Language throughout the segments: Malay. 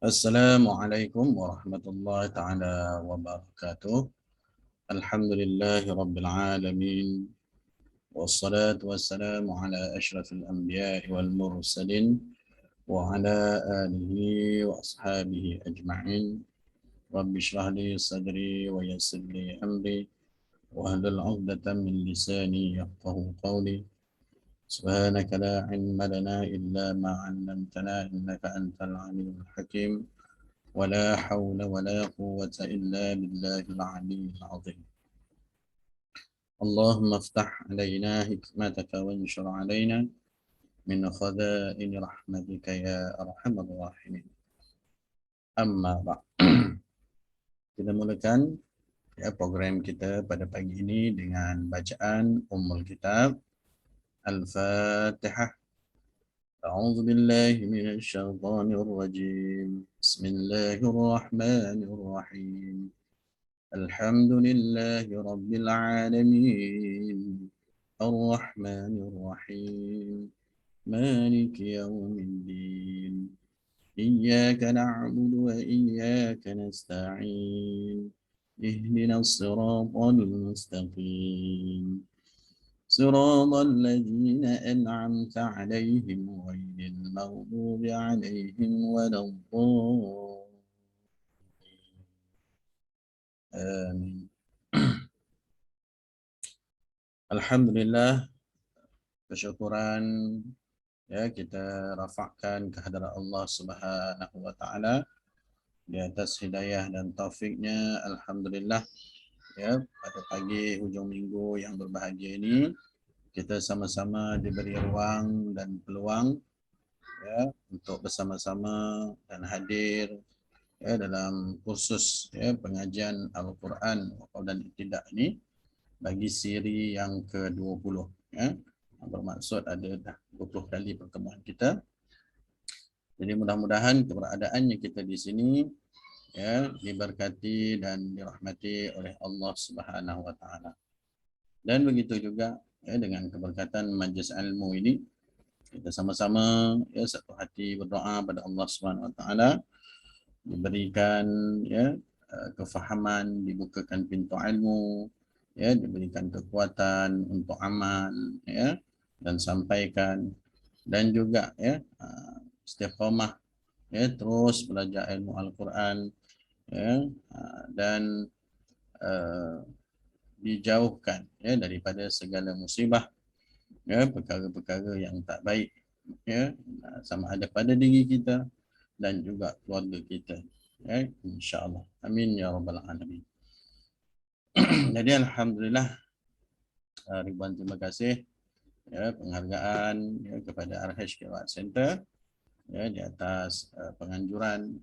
Assalamualaikum warahmatullahi taala wabarakatuh. Alhamdulillahi rabbil alamin. Wassalatu wassalamu ala asyrafil anbiya'i wal mursalin wa ala alihi wa ashabihi ajma'in. Rabbi shrah li sadri wa yassir li amri wa hlul 'uqdatam min lisani yafqahu qawli. Subhanaka la ilma lana illa ma 'allamtana innaka antal alimul hakim. ولا حول ولا قوة إلا بالله العلي العظيم. اللهم افتح علينا حكمتك وانشر علينا من خزائن رحمتك يا أرحم الراحمين. Amma ba'. Kita mulakan program kita pada pagi ini dengan bacaan Ummul Kitab Al-Fatihah. أعوذ بالله من الشيطان الرجيم. بسم الله الرحمن الرحيم. الحمد لله رب العالمين الرحمن الرحيم مالك يوم الدين إياك نعبد وإياك نستعين اهدنا الصراط المستقيم صراط الذين أنعمت عليهم غير المغضوب عليهم ولا الضالين آمين. Alhamdulillah, kesyukuran kita rafa'kan kehadirat Allah Subhanahu wa taala di atas hidayah dan taufiknya. Alhamdulillah, pada pagi hujung minggu yang berbahagia ini kita sama-sama diberi ruang dan peluang untuk bersama-sama dan hadir dalam kursus pengajian Al-Quran dan Iqtidah ini bagi siri yang ke-20 bermaksud ada dah 20 kali pertemuan kita. Jadi mudah-mudahan keberadaannya kita di sini diberkati dan dirahmati oleh Allah Subhanahu wa taala. Dan begitu juga dengan keberkatan majlis ilmu ini kita sama-sama satu hati berdoa pada Allah Subhanahu wa taala diberikan kefahaman, dibukakan pintu ilmu, diberikan kekuatan untuk amal dan sampaikan, dan juga istiqamah terus belajar ilmu Al-Quran dan dijauhkan daripada segala musibah, perkara-perkara yang tak baik sama ada pada diri kita dan juga keluarga kita, insya-Allah. Amin ya rabbal alamin. Jadi alhamdulillah, ribuan terima kasih penghargaan kepada RH Qiraat Center di atas penganjuran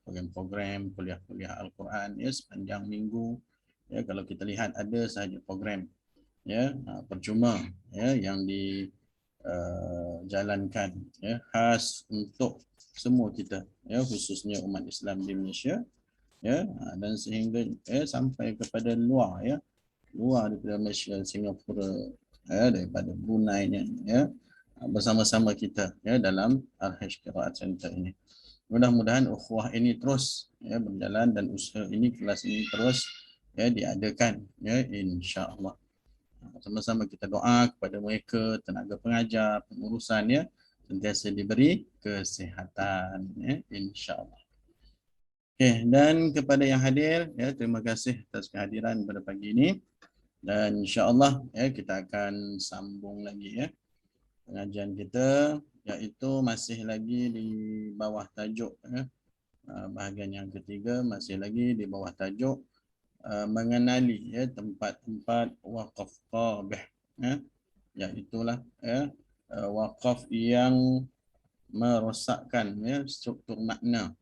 program-program kuliah-kuliah Al-Quran sepanjang minggu. Kalau kita lihat ada sahaja program percuma yang dijalankan khas untuk semua kita, khususnya umat Islam di Malaysia, dan sehingga sampai kepada luar daripada Malaysia, Singapura, daripada Brunei bersama-sama kita dalam RH Qiraat Center ini. Mudah-mudahan ukhuwah ini terus berjalan dan usaha ini, kelas ini terus diadakan insya-Allah. Sama-sama kita doa kepada mereka, tenaga pengajar, pengurusan sentiasa diberi kesihatan insya-Allah. Okey, dan kepada yang hadir terima kasih atas kehadiran pada pagi ini, dan insya-Allah kita akan sambung lagi pengajian kita, iaitu masih lagi di bawah tajuk bahagian yang ketiga, masih lagi di bawah tajuk mengenali tempat-tempat waqaf qabih, iaitulah waqaf yang merosakkan struktur makna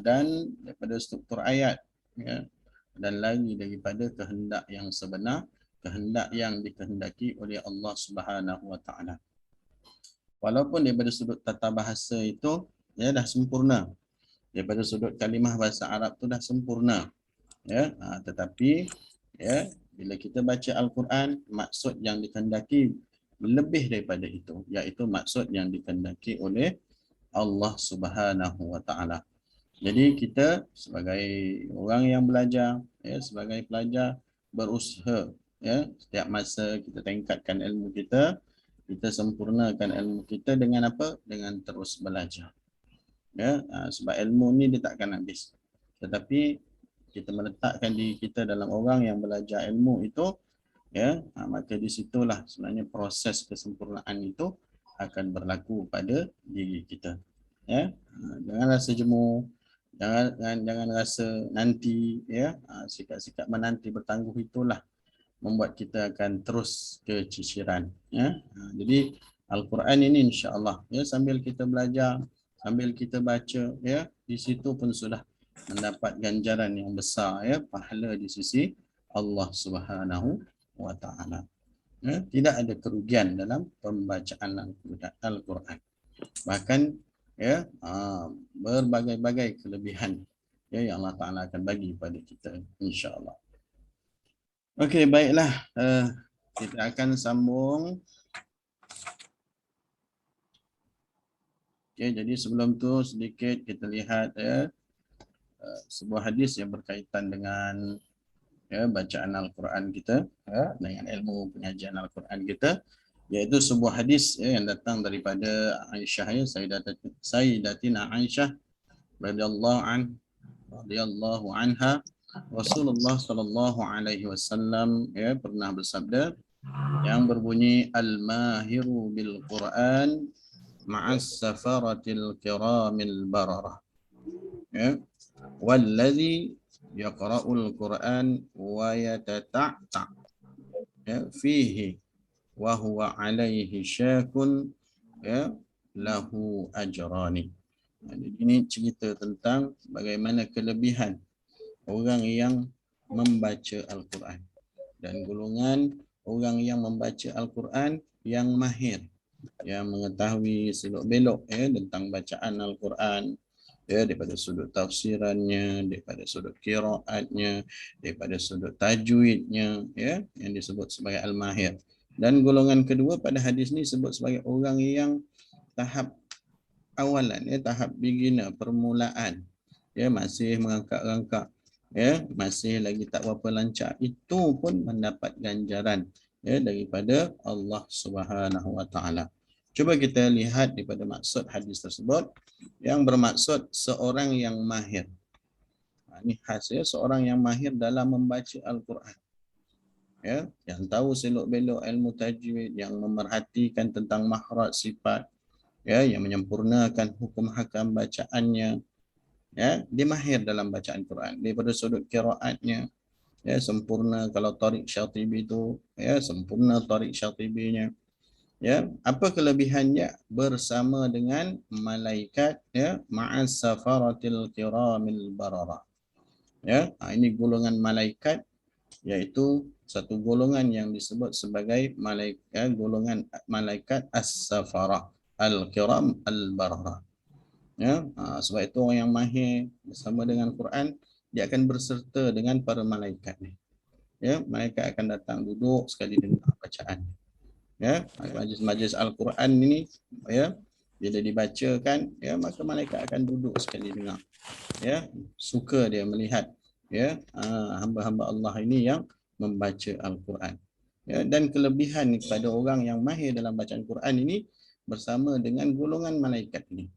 dan daripada struktur ayat, dan lagi daripada kehendak yang sebenar, kehendak yang dikehendaki oleh Allah Subhanahu wa taala. Walaupun daripada sudut tata bahasa itu dah sempurna, daripada sudut kalimah bahasa Arab tu dah sempurna, tetapi bila kita baca Al-Quran, maksud yang dikehendaki lebih daripada itu, iaitu maksud yang dikehendaki oleh Allah Subhanahu wa taala. Jadi kita sebagai orang yang belajar, ya, sebagai pelajar berusaha, ya, setiap masa kita tingkatkan ilmu kita sempurnakan ilmu kita dengan apa? Dengan terus belajar. Ya, sebab ilmu ni dia takkan habis. Tetapi kita meletakkan diri kita dalam orang yang belajar ilmu itu, ya, maka di situlah sebenarnya proses kesempurnaan itu akan berlaku pada diri kita. Ya, jangan rasa jemu, jangan rasa nanti, ya, sikap-sikap menanti bertangguh itulah membuat kita akan terus keciciran, ya. Jadi Al-Quran ini insya-Allah, ya, sambil kita belajar, sambil kita baca, ya, di situ pun sudah mendapat ganjaran yang besar, ya, pahala di sisi Allah Subhanahu wa taala. Ya, tidak ada kerugian dalam pembacaan Al-Quran. Bahkan, ya, berbagai-bagai kelebihan, ya, yang Allah Taala akan bagi pada kita insya-Allah. Okey, baiklah. Kita akan sambung. Okey, jadi sebelum tu sedikit kita lihat, ya, sebuah hadis yang berkaitan dengan, ya, bacaan Al-Quran kita, ya, dengan ilmu pengajian Al-Quran kita, iaitu sebuah hadis, ya, yang datang daripada Aisyah, ya, Sayyidatina Aisyah radhiyallahu anha. Rasulullah sallallahu alaihi wasallam, ya, pernah bersabda yang berbunyi al-mahiru bil Quran ma'as safaratil kiramil bararah, ya, wallazi yaqra'ul Quran wa yatata'ta, ya, fihi wa huwa alaihi syakun, ya, lahu ajrani. Jadi ini cerita tentang bagaimana kelebihan orang yang membaca Al-Quran dan golongan orang yang membaca Al-Quran yang mahir, yang mengetahui selok-belok, ya, tentang bacaan Al-Quran, ya, daripada sudut tafsirannya, daripada sudut qiraatnya, daripada sudut tajwidnya, ya, yang disebut sebagai al-mahir. Dan golongan kedua pada hadis ni sebut sebagai orang yang tahap awalan, ya, tahap beginner, permulaan, ya, masih merangkak-rangkak, ya, masih lagi tak berapa lancar, itu pun mendapat ganjaran, ya, daripada Allah Subhanahu wa taala. Cuba kita lihat daripada maksud hadis tersebut, yang bermaksud seorang yang mahir. Ini khas, ya, seorang yang mahir dalam membaca Al-Quran, ya, yang tahu selok-belok ilmu tajwid, yang memerhatikan tentang makhraj sifat, ya, yang menyempurnakan hukum hakam bacaannya, ya, dia mahir dalam bacaan Quran. Daripada sudut qiraatnya, ya, sempurna. Kalau Tariq Syatibi itu, ya, sempurna Tariq Syatibinya, ya. Apa kelebihannya? Bersama dengan malaikat, ya, ma'as safaratil kiramil barara, ya. Ini golongan malaikat, iaitu satu golongan yang disebut sebagai malaikat, golongan malaikat as-safarah al-kiram al-barara, ya. Sebab itu orang yang mahir bersama dengan Quran, dia akan berserta dengan para malaikat ni, ya. Malaikat akan datang duduk sekali dengar bacaan, ya. Majlis-majlis Al-Quran ini, ya, bila dibacakan, ya, maka malaikat akan duduk sekali dengar, ya. Suka dia melihat, ya, hamba-hamba Allah ini yang membaca Al-Quran, ya. Dan kelebihan kepada orang yang mahir dalam bacaan Quran ini bersama dengan golongan malaikat ini,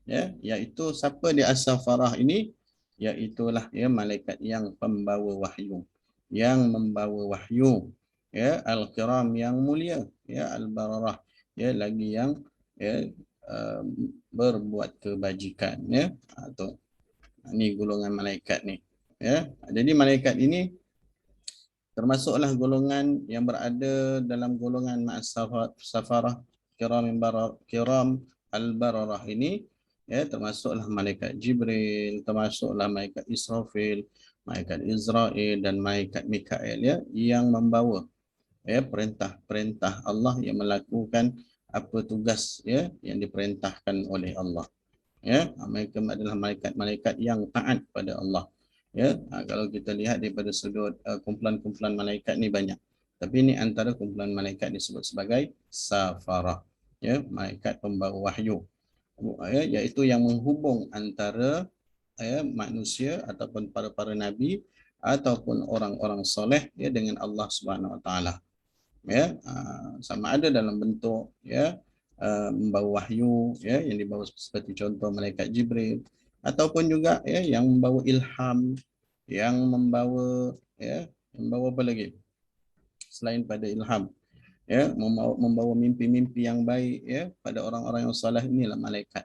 ya, iaitu siapa dia as-safarah ini, iaitulah, ya, malaikat yang pembawa wahyu, yang membawa wahyu, ya, al-kiram yang mulia, ya, al-bararah, ya, lagi yang, ya, berbuat kebajikan, ya. Tu ini golongan malaikat ni, ya. Jadi malaikat ini termasuklah golongan yang berada dalam golongan ma'as safarah kiram al-bararah ini, ya, termasuklah malaikat Jibril, termasuklah malaikat Israfil, malaikat Israel dan malaikat Mikael, ya, yang membawa, ya, perintah-perintah Allah, yang melakukan apa tugas, ya, yang diperintahkan oleh Allah, ya. Mereka adalah malaikat-malaikat yang taat pada Allah, ya. Kalau kita lihat daripada sudut kumpulan-kumpulan malaikat ni banyak, tapi ini antara kumpulan malaikat disebut sebagai safarah, ya, malaikat pembawa wahyu, iaitu yang menghubung antara manusia ataupun para nabi ataupun orang-orang soleh dengan Allah Subhanahu Wa Taala. Sama ada dalam bentuk membawa wahyu yang dibawa seperti contoh malaikat Jibril, ataupun juga yang membawa ilham, yang membawa membawa apa lagi selain pada ilham, membawa mimpi-mimpi yang baik pada orang-orang yang saleh. Inilah malaikat,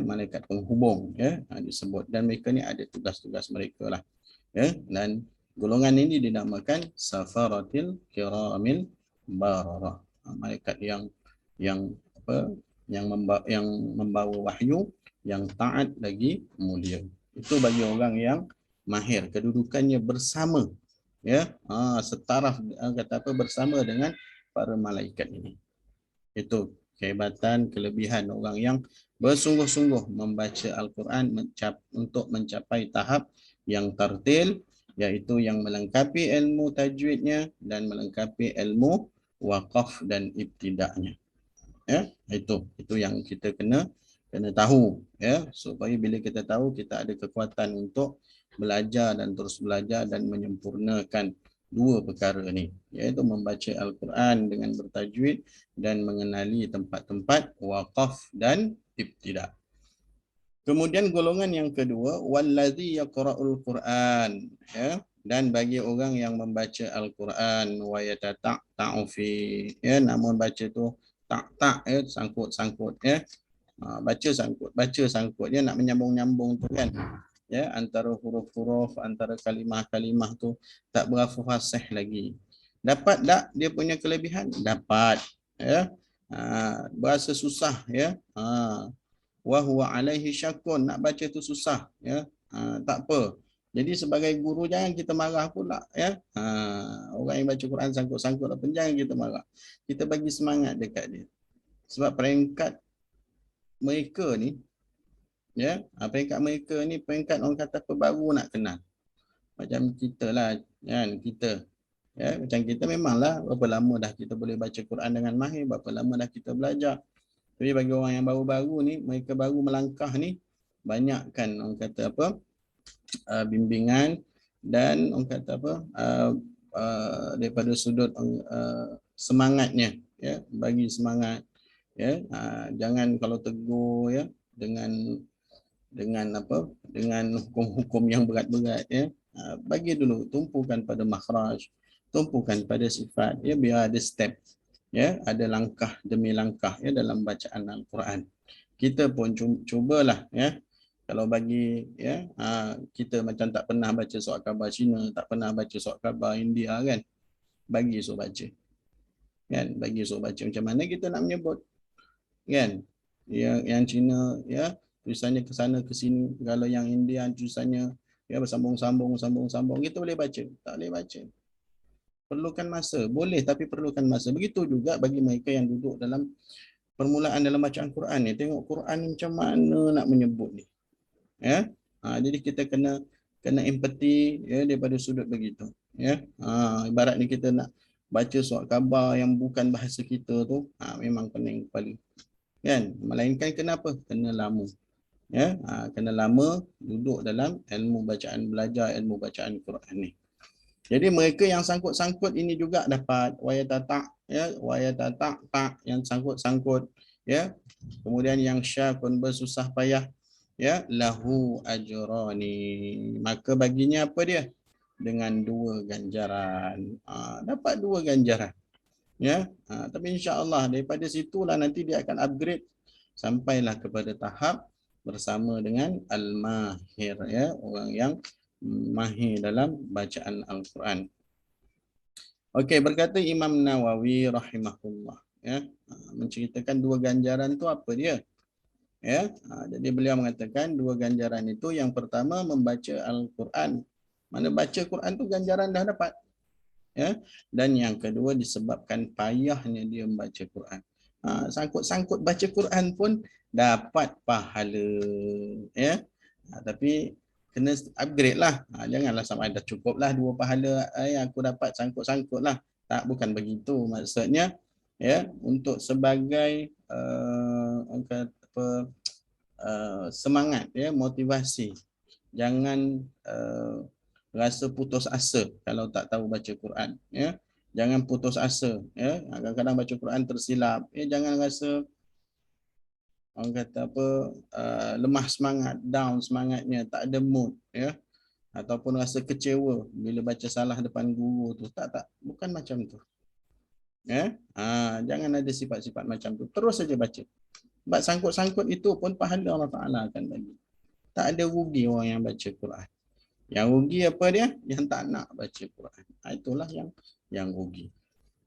malaikat penghubung disebut, dan mereka ni ada tugas-tugas mereka lah, dan golongan ini dinamakan safaratil kiramil bararah, malaikat yang yang membawa wahyu, yang taat lagi mulia. Itu bagi orang yang mahir, kedudukannya bersama setaraf, kata apa, bersama dengan para malaikat ini. Itu kehebatan, kelebihan orang yang bersungguh-sungguh membaca Al-Quran untuk mencapai tahap yang tartil, iaitu yang melengkapi ilmu tajwidnya dan melengkapi ilmu waqaf dan ibtida'nya. Itu yang kita kena tahu, supaya bila kita tahu, kita ada kekuatan untuk belajar dan terus belajar dan menyempurnakan dua perkara ni, iaitu membaca Al-Quran dengan bertajwid dan mengenali tempat-tempat waqaf dan ibtida'. Kemudian golongan yang kedua, wallazi yaqra'ul Quran, dan bagi orang yang membaca Al-Quran wa yatata'u fi, namun baca tu tak sangkut-sangkut, baca sangkut dia nak menyambung-nyambung tu kan, antara huruf-huruf, antara kalimah-kalimah tu tak berapa fasih lagi. Dapat tak dia punya kelebihan? Dapat, berasa susah, wa huwa alaihi syakun, nak baca tu susah, tak apa. Jadi sebagai guru jangan kita marah pula, orang yang baca Quran sangkut-sangkut apa, jangan kita marah. Kita bagi semangat dekat dia. Sebab peringkat mereka ni, peringkat mereka ni peringkat orang kata apa, baru nak kenal. Macam kita lah kan, kita macam kita memanglah berapa lama dah kita boleh baca Quran dengan mahir, berapa lama dah kita belajar. Tapi bagi orang yang baru-baru ni, mereka baru melangkah ni, banyakkan orang kata apa, bimbingan dan orang kata apa, daripada sudut semangatnya, bagi semangat, jangan kalau tegur dengan apa, dengan hukum-hukum yang berat-berat, bagi dulu, tumpukan pada makhraj, tumpukan pada sifat, biar ada step, ada langkah demi langkah dalam bacaan Al-Quran. Kita pun cubalah, kalau bagi kita macam tak pernah baca surat khabar Cina, tak pernah baca surat khabar India kan, bagi suruh baca kan, bagi suruh baca. Macam mana kita nak menyebut kan, yang Cina tulisannya ke sana ke sini, kalau yang India tulisannya bersambung-sambung, kita boleh baca? Tak boleh baca. Perlukan masa, boleh, tapi perlukan masa. Begitu juga bagi mereka yang duduk dalam permulaan dalam bacaan Quran ni, tengok Quran ni macam mana nak menyebut ni, jadi kita kena empati daripada sudut begitu, ibarat ni kita nak baca surat khabar yang bukan bahasa kita tu, memang pening kepala kan. Melainkan kenapa? Kena lama, kena lama duduk dalam ilmu bacaan, belajar ilmu bacaan Quran ni. Jadi mereka yang sangkut-sangkut ini juga dapat wayatata, tak yang sangkut-sangkut, kemudian yang syakun, bersusah payah, lahu ajrani, maka baginya apa dia? Dengan 2 ganjaran, dapat 2 ganjaran, tapi insya-Allah daripada situlah nanti dia akan upgrade sampailah kepada tahap bersama dengan al-mahir, orang yang mahir dalam bacaan Al-Quran. Okey, berkata Imam Nawawi rahimahullah, menceritakan 2 ganjaran tu apa dia? Jadi beliau mengatakan 2 ganjaran itu, yang pertama membaca Al-Quran. Mana baca Quran tu ganjaran dah dapat. Dan yang kedua disebabkan payahnya dia membaca Quran. Sangkut-sangkut baca Quran pun dapat pahala. Tapi kena upgrade lah. Janganlah sama ada cukup lah 2 pahala yang aku dapat, sangkut-sangkut lah. Tak, bukan begitu. Maksudnya untuk sebagai semangat, ya, motivasi. Jangan rasa putus asa kalau tak tahu baca Quran, ya. Jangan putus asa, ya. Kadang-kadang baca Quran tersilap, ya. Jangan rasa orang kata apa, lemah semangat, down semangatnya, tak ada mood, ya. Ataupun rasa kecewa bila baca salah depan guru tu. Tak, bukan macam tu. Ya, jangan ada sifat-sifat macam tu. Terus saja baca. Sebab sangkut-sangkut itu pun pahala Allah Ta'ala akan bagi. Tak ada rugi orang yang baca Quran. Yang rugi apa dia? Yang tak nak baca Quran. Itulah yang rugi.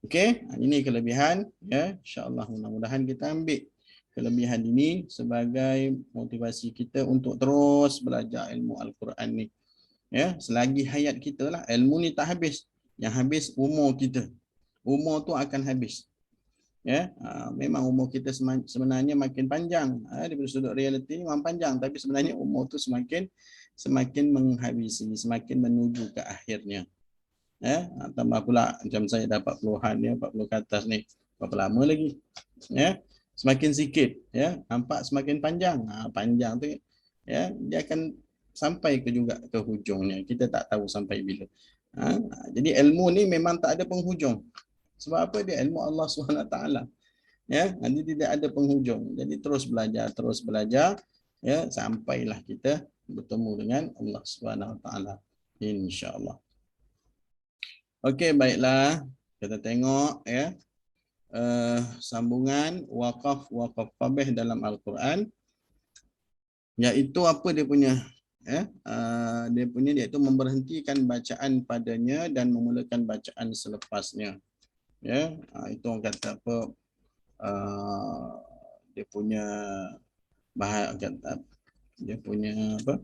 Okey, ini kelebihan, ya. Insya-Allah mudah-mudahan kita ambil kelebihan ini sebagai motivasi kita untuk terus belajar ilmu Al-Quran ni. Ya, selagi hayat kita lah, ilmu ni tak habis. Yang habis umur kita. Umur tu akan habis. Ya, memang umur kita sebenarnya makin panjang. Daripada sudut realiti memang panjang, tapi sebenarnya umur tu semakin menghabisi, semakin menuju ke akhirnya. Ya, tambah pula macam saya dah 40-an, ya, 40 ke atas ni. Berapa lama lagi? Ya, semakin sikit, ya, nampak semakin panjang. Panjang tu, ya, dia akan sampai juga ke hujungnya. Kita tak tahu sampai bila. Jadi ilmu ni memang tak ada penghujung. Sebab apa? Dia ilmu Allah SWT. Ya, nanti tidak ada penghujung. Jadi terus belajar, ya, sampailah kita bertemu dengan Allah SWT. Insya-Allah. Okey, baiklah. Kita tengok, ya, sambungan waqaf qabih dalam Al-Quran. Iaitu apa dia punya? Ya, dia punya iaitu memberhentikan bacaan padanya dan memulakan bacaan selepasnya. Ya, itu orang kata apa, dia punya bahagian, dia punya apa,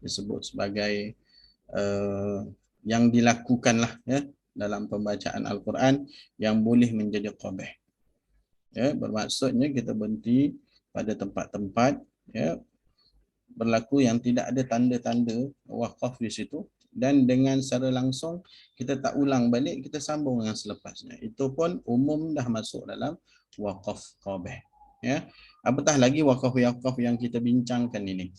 disebut sebagai yang dilakukanlah, ya, dalam pembacaan Al-Quran yang boleh menjadi qabih. Ya, bermaksudnya kita berhenti pada tempat-tempat, ya, berlaku yang tidak ada tanda-tanda waqaf di situ, dan dengan secara langsung kita tak ulang balik, kita sambung dengan selepasnya. Itu pun umum dah masuk dalam waqaf qabih. Ya, apatah lagi waqaf yang kita bincangkan ini.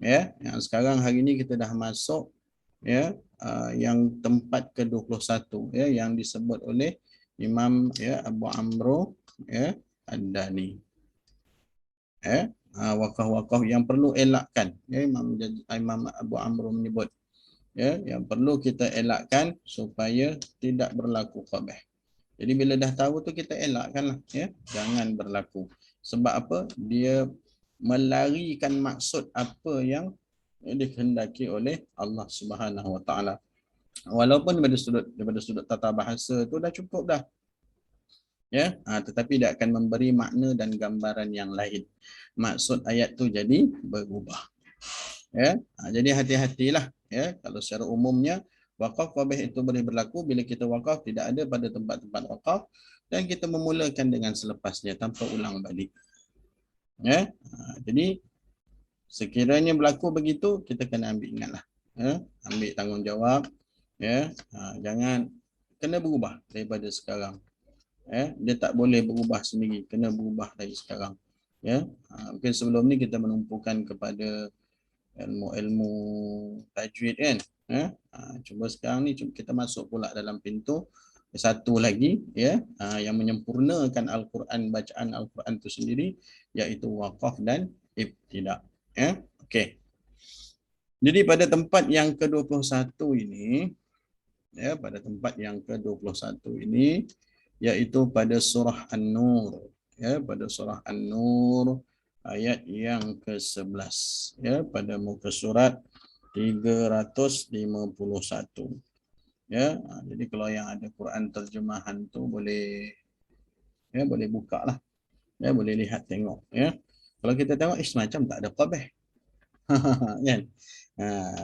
Ya, yang sekarang hari ini kita dah masuk, ya, yang tempat ke-21, ya, yang disebut oleh Imam, ya, Abu Amro, ya, Ad-Dani. Ya, wakaf-wakaf yang perlu elakkan, ya, Imam Abu Amr menyebut, ya, yang perlu kita elakkan supaya tidak berlaku qabih. Jadi bila dah tahu tu kita elakkanlah, ya, jangan berlaku. Sebab apa? Dia melarikan maksud apa yang dikehendaki oleh Allah Subhanahu Wa Taala. Walaupun daripada sudut tata bahasa tu dah cukup dah. Ya, tetapi dia akan memberi makna dan gambaran yang lain. Maksud ayat tu jadi berubah. Ya, jadi hati-hatilah, ya, kalau secara umumnya waqaf qabih itu boleh berlaku bila kita waqaf tidak ada pada tempat-tempat waqaf dan kita memulakan dengan selepasnya tanpa ulang balik. Ya, jadi sekiranya berlaku begitu kita kena ambil ingatlah, ya, ambil tanggungjawab, ya, jangan, kena berubah daripada sekarang. Dia tak boleh berubah sendiri, kena berubah dari sekarang. Ya, mungkin sebelum ni kita menumpukan kepada ilmu-ilmu tajwid kan. Cuba sekarang ni kita masuk pula dalam pintu satu lagi, ya, yang menyempurnakan Al-Quran, bacaan Al-Quran itu sendiri, iaitu waqaf dan ibtida. Ya, okey. Jadi pada tempat yang ke-21 ini, ya, pada tempat yang ke-21 ini, iaitu pada surah An-Nur, ya, pada surah An-Nur ayat yang ke-11, ya, pada muka surat 351. Ya, jadi kalau yang ada Quran terjemahan tu boleh, ya, boleh buka lah, ya, boleh lihat tengok, ya. Kalau kita tengok macam tak ada qabih. Kan?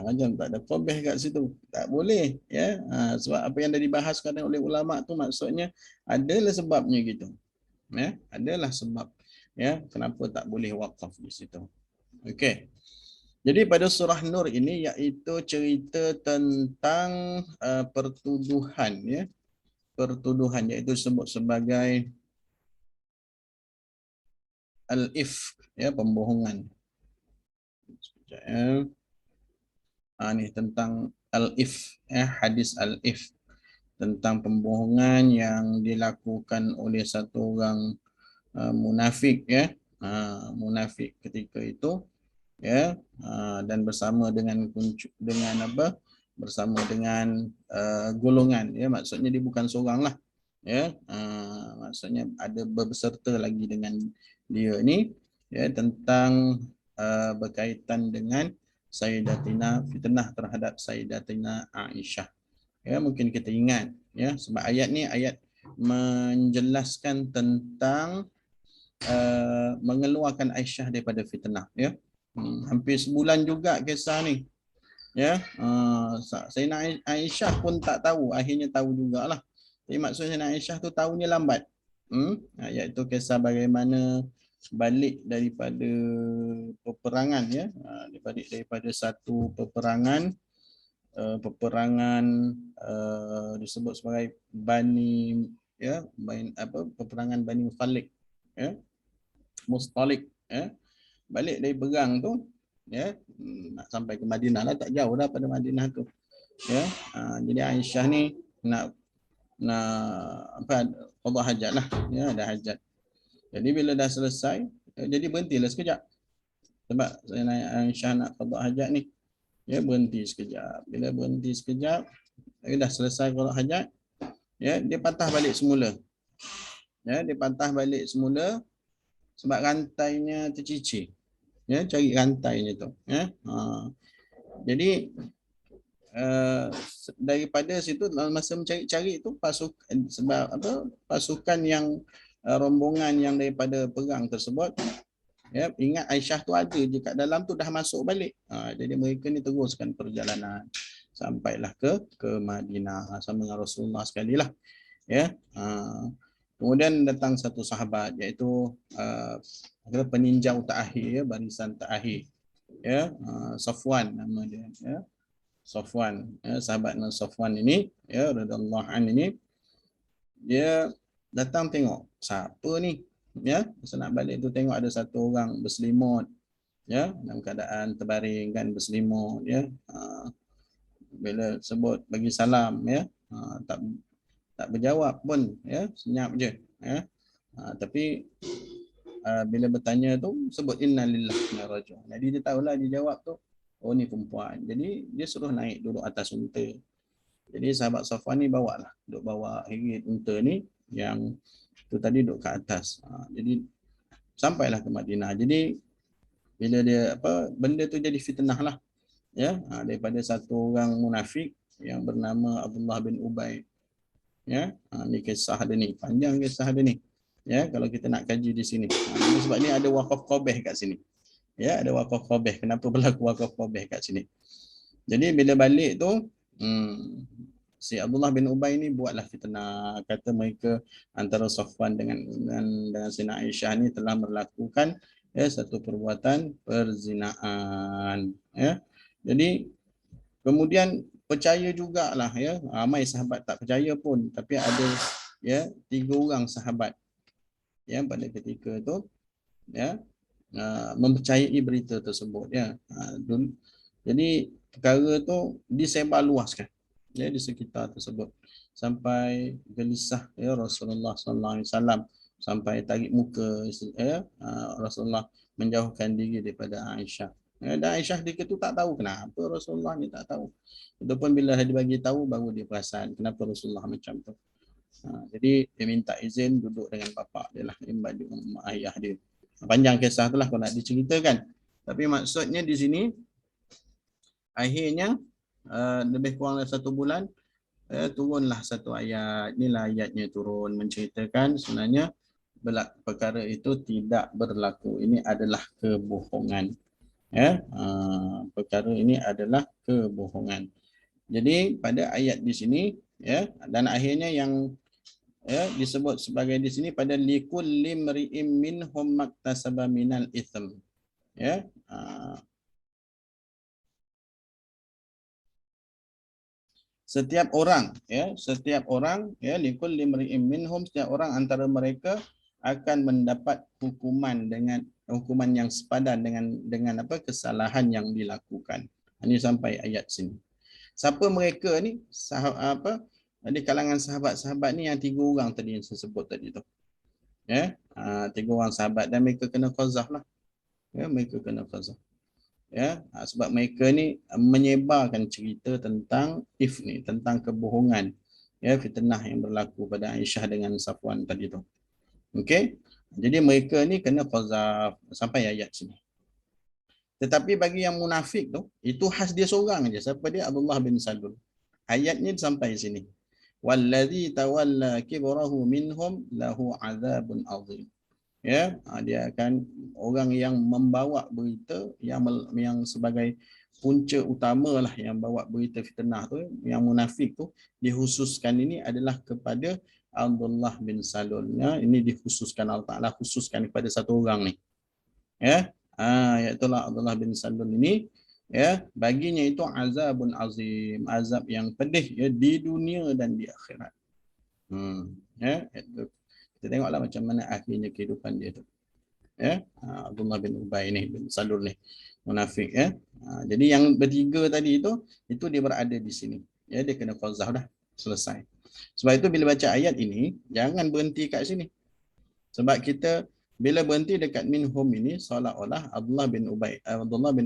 Macam tak ada qabih kat situ. Tak boleh, ya. Sebab apa yang dah dibahaskan oleh ulama tu maksudnya adalah sebabnya gitu. Ya, adalah sebab, ya, kenapa tak boleh waqaf di situ. Okey. Jadi pada surah Nur ini iaitu cerita tentang pertuduhan, ya. Pertuduhan iaitu disebut sebagai al-ifk, ya, pembohongan. Ni tentang al-if, hadis al-if, tentang pembohongan yang dilakukan oleh satu orang munafik, munafik ketika itu, dan bersama dengan apa, bersama dengan golongan, maksudnya dia bukan seorang lah, maksudnya ada berserta lagi dengan dia ni, tentang berkaitan dengan Sayyidatina, fitnah terhadap Sayyidatina Aisyah. Mungkin kita ingat, sebab ayat ni ayat menjelaskan tentang mengeluarkan Aisyah daripada fitnah, hampir sebulan juga kisah ni, Sayyidina Aisyah pun tak tahu, akhirnya tahu jugalah. Tapi maksud Sayyidina Aisyah tu tahunya lambat, iaitu kisah bagaimana balik daripada peperangan, daripada satu peperangan, disebut sebagai peperangan Bani Mustalik, balik dari perang tu, nak sampai ke Madinah lah, tak jauh dah pada Madinah tu, jadi Aisyah ni nak qada hajat lah, ada hajat. Jadi bila dah selesai, jadi berhentilah sekejap, sebab Aisyah nak qada hajat ni, berhenti sekejap. Bila berhenti sekejap, dah selesai qada hajat, dia patah balik semula. Dia patah balik semula sebab rantainya tercicir. Cari rantainya tu. Jadi daripada situ, masa mencari-cari tu, pasukan yang rombongan yang daripada perang tersebut, ingat Aisyah tu ada je kat dalam tu, dah masuk balik. Jadi mereka ni teruskan perjalanan sampailah ke Madinah sama dengan Rasulullah sekali lah. Kemudian datang satu sahabat, iaitu peninjau terakhir, barisan terakhir, Safwan nama dia, Safwan, sahabat Safwan ini, radhiyallahu anhu ini, dia datang tengok siapa ni, masa nak balik tu tengok ada satu orang berselimut, dalam keadaan terbaring kan, berselimut, bila sebut bagi salam, tak berjawab pun, senyap je, tapi bila bertanya tu sebut inna lillahi wa inna ilaihi raji'un. Jadi dia tahulah, dia jawab tu, oh ni perempuan. Jadi dia suruh naik duduk atas unta. Jadi sahabat Safwan ni duduk bawa hirit unta ni, yang tu tadi duduk ke atas. Jadi sampailah ke Madinah. Jadi bila dia benda tu jadi fitnah lah, daripada satu orang munafik yang bernama Abdullah bin Ubay. Ni kisah dia ni, panjang kisah dia ni. Kalau kita nak kaji di sini. Sebab ni ada waqaf qabih kat sini. Ada waqaf qabih. Kenapa berlaku waqaf qabih kat sini? Jadi bila balik tu, si Abdullah bin Ubay ni buatlah fitnah, kata mereka antara Safwan dengan Sayyidina Aisyah ni telah melakukan satu perbuatan perzinaan. Jadi kemudian percaya jugalah, ramai sahabat tak percaya pun, tapi ada 3 orang sahabat pada ketika tu mempercayai berita tersebut. Jadi perkara tu disebarluaskan di sekitar tersebut, sampai gelisah Rasulullah sallallahu alaihi wasallam, sampai tarik muka Rasulullah menjauhkan diri daripada Aisyah. Dan Aisyah ketika tu tak tahu kenapa Rasulullah ni tak tahu. Itu pun bila dia bagi tahu baru dia perasan kenapa Rasulullah macam tu. Jadi dia minta izin duduk dengan bapa dia lah, ayah dia. Panjang kisah tu lah kalau nak diceritakan. Tapi maksudnya di sini akhirnya lebih kurang 1 bulan turunlah satu ayat. Inilah ayatnya turun menceritakan sebenarnya perkara itu tidak berlaku. Ini adalah kebohongan. Perkara ini adalah kebohongan. Jadi pada ayat di sini, dan akhirnya yang disebut sebagai di sini pada likulli mri'im minhum maktasaba minal itsm. Setiap orang, likulli mri'im minhum, setiap orang antara mereka akan mendapat hukuman dengan hukuman yang sepadan dengan apa kesalahan yang dilakukan. Ini sampai ayat sini. Siapa mereka ni? Apa di kalangan sahabat-sahabat ni yang 3 orang tadi yang saya sebut tadi tu. Ya, 3 orang sahabat dan mereka kena qazaf lah. Ya, mereka kena qazaf. Ya, sebab mereka ni menyebarkan cerita tentang ni, tentang kebohongan. Ya, fitnah yang berlaku pada Aisyah dengan Safwan tadi tu. Okey. Jadi mereka ni kena qazaf sampai ayat sini. Tetapi bagi yang munafik tu, itu khas dia seorang aja. Siapa dia? Abdullah bin Salul. Ayatnya sampai sini. Wallazi tawalla kibrahu minhum lahu azabun azim. Ya, dia akan orang yang membawa berita yang sebagai punca utama lah yang bawa berita fitnah tu, yang munafik tu dikhususkan ini adalah kepada Abdullah bin Salul. Ya, ini dikhususkan Allah Taala khususkan kepada satu orang ni. Ya, iaitulah Abdullah bin Salul ini, ya, baginya itu azabun azim, azab yang pedih ya di dunia dan di akhirat. Ya, kita tengoklah macam mana akhirnya kehidupan dia tu. Ya, Abdullah bin Ubay ni, bin Salul ni, munafik ya. Jadi yang bertiga tadi itu dia berada di sini. Ya, dia kena qazah dah, selesai. Sebab itu bila baca ayat ini, jangan berhenti kat sini. Sebab kita bila berhenti dekat minhum ini, seolah-olah Abdullah bin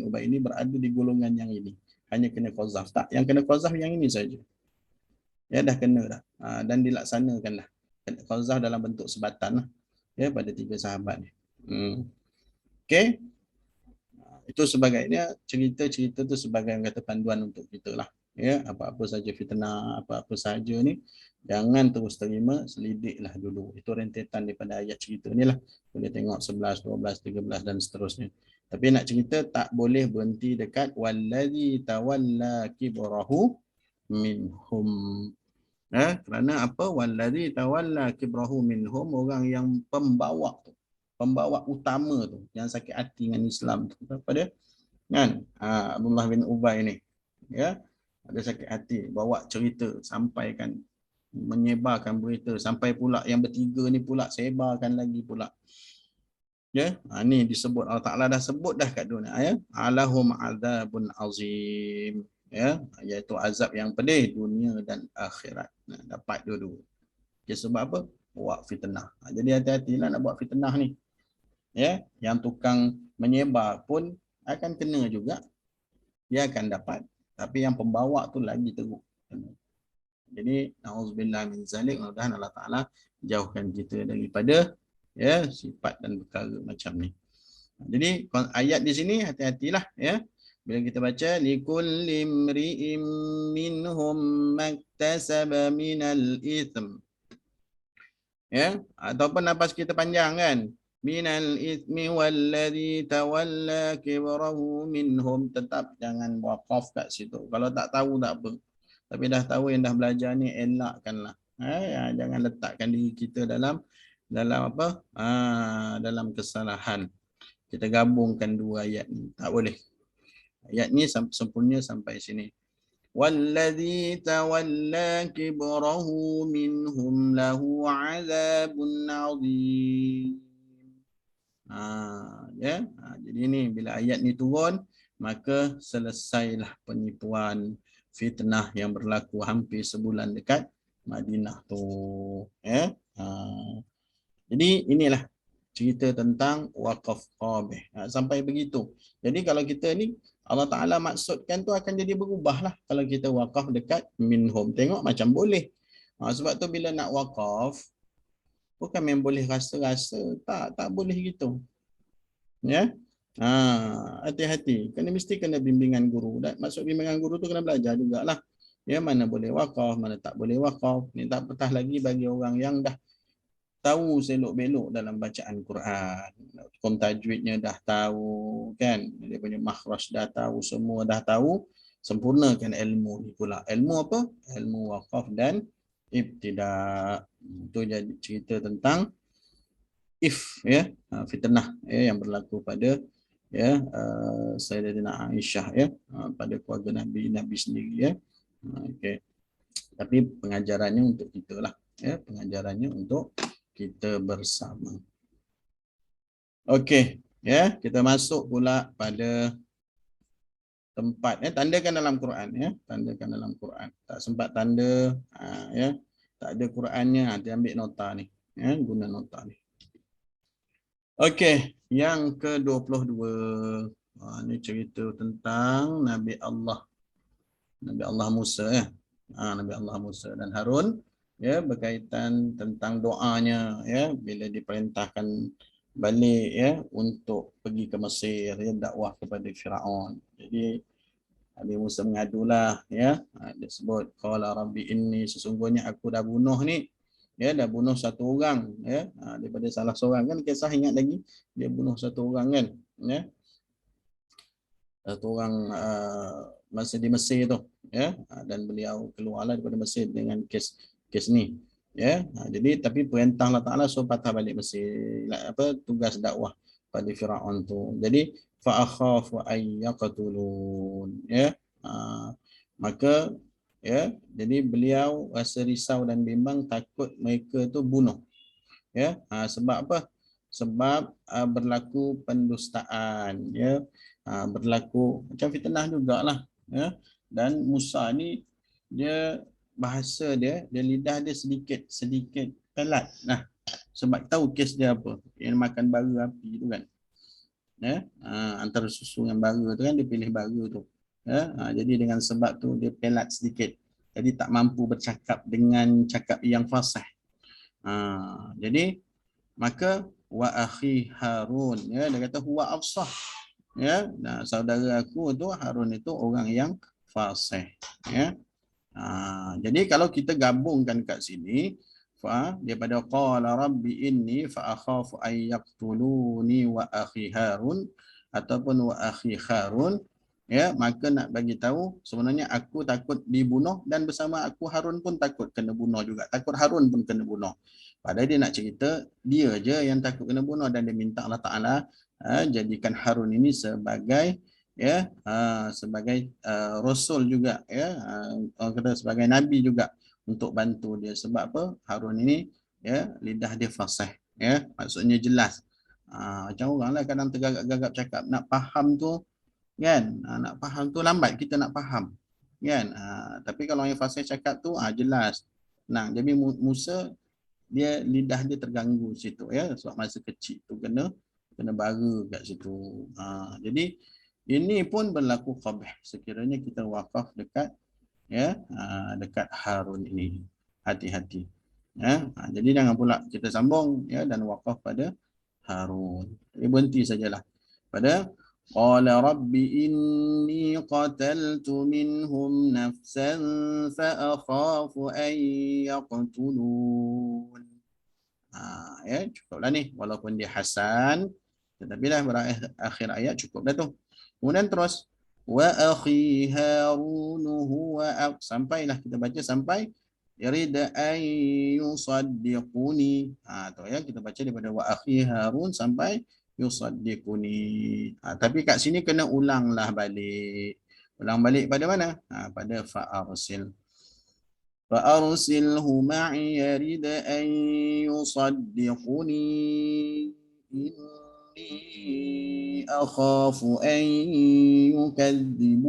Ubay ini berada di golongan yang ini. Hanya kena qazaf. Tak, yang kena qazaf yang ini saja. Ya, dah kena dah. Dan dilaksanakanlah. Qazaf dalam bentuk sebatan lah. Ya, pada 3 sahabat ni. Okey. Itu sebagainya, cerita-cerita tu sebagai yang kata panduan untuk kita lah. Ya, apa-apa saja fitnah, apa-apa saja ni, jangan terus terima, selidiklah dulu. Itu rentetan daripada ayat cerita ni lah. Boleh tengok 11, 12, 13 dan seterusnya. Tapi nak cerita, tak boleh berhenti dekat wallazi tawalla kibrahu minhum. Kerana apa? Wallazi tawalla kibrahu minhum, orang yang pembawa tu. Pembawa utama tu yang sakit hati dengan Islam tu apa dia kan Abdullah bin Ubay ni ya ada sakit hati bawa cerita sampaikan menyebarkan berita sampai pula yang bertiga ni pula sebarkan lagi pula ya ni disebut Allah Taala dah sebut dah kat dunia ya alahum azabun azim ya iaitu azab yang pedih dunia dan akhirat dapat dua-dua ya sebab apa buat fitnah jadi hati-hatilah nak buat fitnah ni ya, yang tukang menyebar pun akan kena juga. Dia akan dapat. Tapi yang pembawa tu lagi teruk. Jadi, na'udzubillah min zalik, mudah-mudahan Allah Ta'ala jauhkan kita daripada ya sifat dan perkara macam ni. Jadi, ayat di sini hati-hatilah ya. Bila kita baca likulli imri'im minhum maktasaba minal itsm. Ya, ataupun nafas kita panjang kan? Minal ithmi walladhi tawalla kibrahu minhum, tetap jangan waqaf kat situ. Kalau tak tahu tak apa. Tapi dah tahu yang dah belajar ni elakkanlah. Jangan letakkan diri kita dalam apa? Dalam kesalahan. Kita gabungkan dua ayat ni. Tak boleh. Ayat ni sempurna sampai sini. والذي تولى كبره منهم له عذاب عظيم. Jadi ni bila ayat ni turun maka selesailah penipuan fitnah yang berlaku hampir sebulan dekat Madinah tu jadi inilah cerita tentang waqaf qabih sampai begitu. Jadi kalau kita ni Allah Ta'ala maksudkan tu akan jadi berubah lah kalau kita waqaf dekat minhum. Tengok macam boleh. Sebab tu bila nak waqaf, bukan main boleh rasa-rasa. Tak boleh gitu. Ya. Hati-hati. Mesti kena bimbingan guru. Dan maksud bimbingan guru tu kena belajar jugalah. Ya, mana boleh waqaf, mana tak boleh waqaf. Ni tak petah lagi bagi orang yang dah tahu selok-belok dalam bacaan Quran. Hukum tajwidnya dah tahu kan. Dia punya makhraj dah tahu, semua dah tahu. Sempurnakan ilmu ni pula. Ilmu apa? Ilmu waqaf dan ibtida. Itu jadi cerita tentang ya, fitnah ya, yang berlaku pada ya Sayyidatina Aisyah ya, pada keluarga Nabi sendiri ya. Okey. Tapi pengajarannya untuk kita lah ya, pengajarannya untuk kita bersama. Okey, Ya, kita masuk pula pada tempat tandakan dalam Quran ya, tandakan dalam Quran. Tak sempat tanda ya, tak ada Qurannya, dia ambil nota ni ya, guna nota ni. Okey, yang ke-22. Ni cerita tentang Nabi Allah Musa ya. Nabi Allah Musa dan Harun ya, berkaitan tentang doanya ya bila diperintahkan balik ya untuk pergi ke Mesir ya, dakwah kepada Firaun. Jadi Nabi Musa mengadulah ya, dia sebut qala rabbi inni, sesungguhnya aku dah bunuh ni ya, dah bunuh satu orang ya, daripada salah seorang kan, kisah ingat lagi dia bunuh satu orang kan ya, satu orang masa di Mesir tu ya, dan beliau keluarlah daripada Mesir dengan kes ni ya. Jadi tapi perintah Allah Taala suruh patah balik Mesir, tugas dakwah pada Firaun tu. Jadi fa akhafu ay yaqtulun ya. Maka ya, jadi beliau rasa risau dan bimbang, takut mereka tu bunuh ya. Sebab apa? Sebab berlaku pendustaan ya, berlaku macam fitnah jugalah ya. Dan Musa ni dia bahasa dia lidah dia sedikit pelat. Nah, sebab tahu kes dia apa, yang makan bara api tu kan ya, antara susu yang bara tu kan, dia pilih bara tu ya. Jadi dengan sebab tu dia pelat sedikit, jadi tak mampu bercakap dengan cakap yang fasih. Jadi maka wa akhi Harun ya, dia kata huwa afsah ya. Nah, saudara aku tu Harun itu orang yang fasih ya. Jadi kalau kita gabungkan kat sini daripada qala rabbi inni fa akhafu ay yaqtuluni wa akhi Harun ataupun wa akhi Harun ya, maka nak bagi tahu sebenarnya aku takut dibunuh dan bersama aku Harun pun takut kena bunuh juga, takut Harun pun kena bunuh. Padahal dia nak cerita dia je yang takut kena bunuh, dan dia minta Allah Taala jadikan Harun ini sebagai ya, sebagai rasul juga ya, orang kata sebagai nabi juga untuk bantu dia. Sebab apa? Harun ini ya, lidah dia fasih ya, maksudnya jelas. Macam orang lah kadang tergagap-gagap cakap, nak faham tu kan, nak faham tu lambat kita nak faham kan. Tapi kalau yang fasih cakap tu jelas. Nah, jadi Musa dia lidah dia terganggu situ ya, sebab masa kecil tu kena bara kat situ. Jadi ini pun berlaku qabih sekiranya kita wakaf dekat ya, dekat Harun ini. Hati-hati ya. Jadi jangan pula kita sambung ya dan wakaf pada Harun. Jadi berhenti sajalah pada qala rabbi inni qataltu minhum nafsan fa akhafu an yaqtulun. Ya cukuplah ni, walaupun dia hasan tetapi dah berakhir ayat cukup dah tu. Kemudian terus wa akhi Harun huwa, sampailah kita baca sampai yarida an yusaddiquni. Tu ya, kita baca daripada wa akhi Harun sampai yusaddiquni. Tapi kat sini kena ulanglah balik. Ulang balik pada mana? Pada fa'arsil. فأرسله معي يرد أن يصدقني إني أخاف أن يكذبون.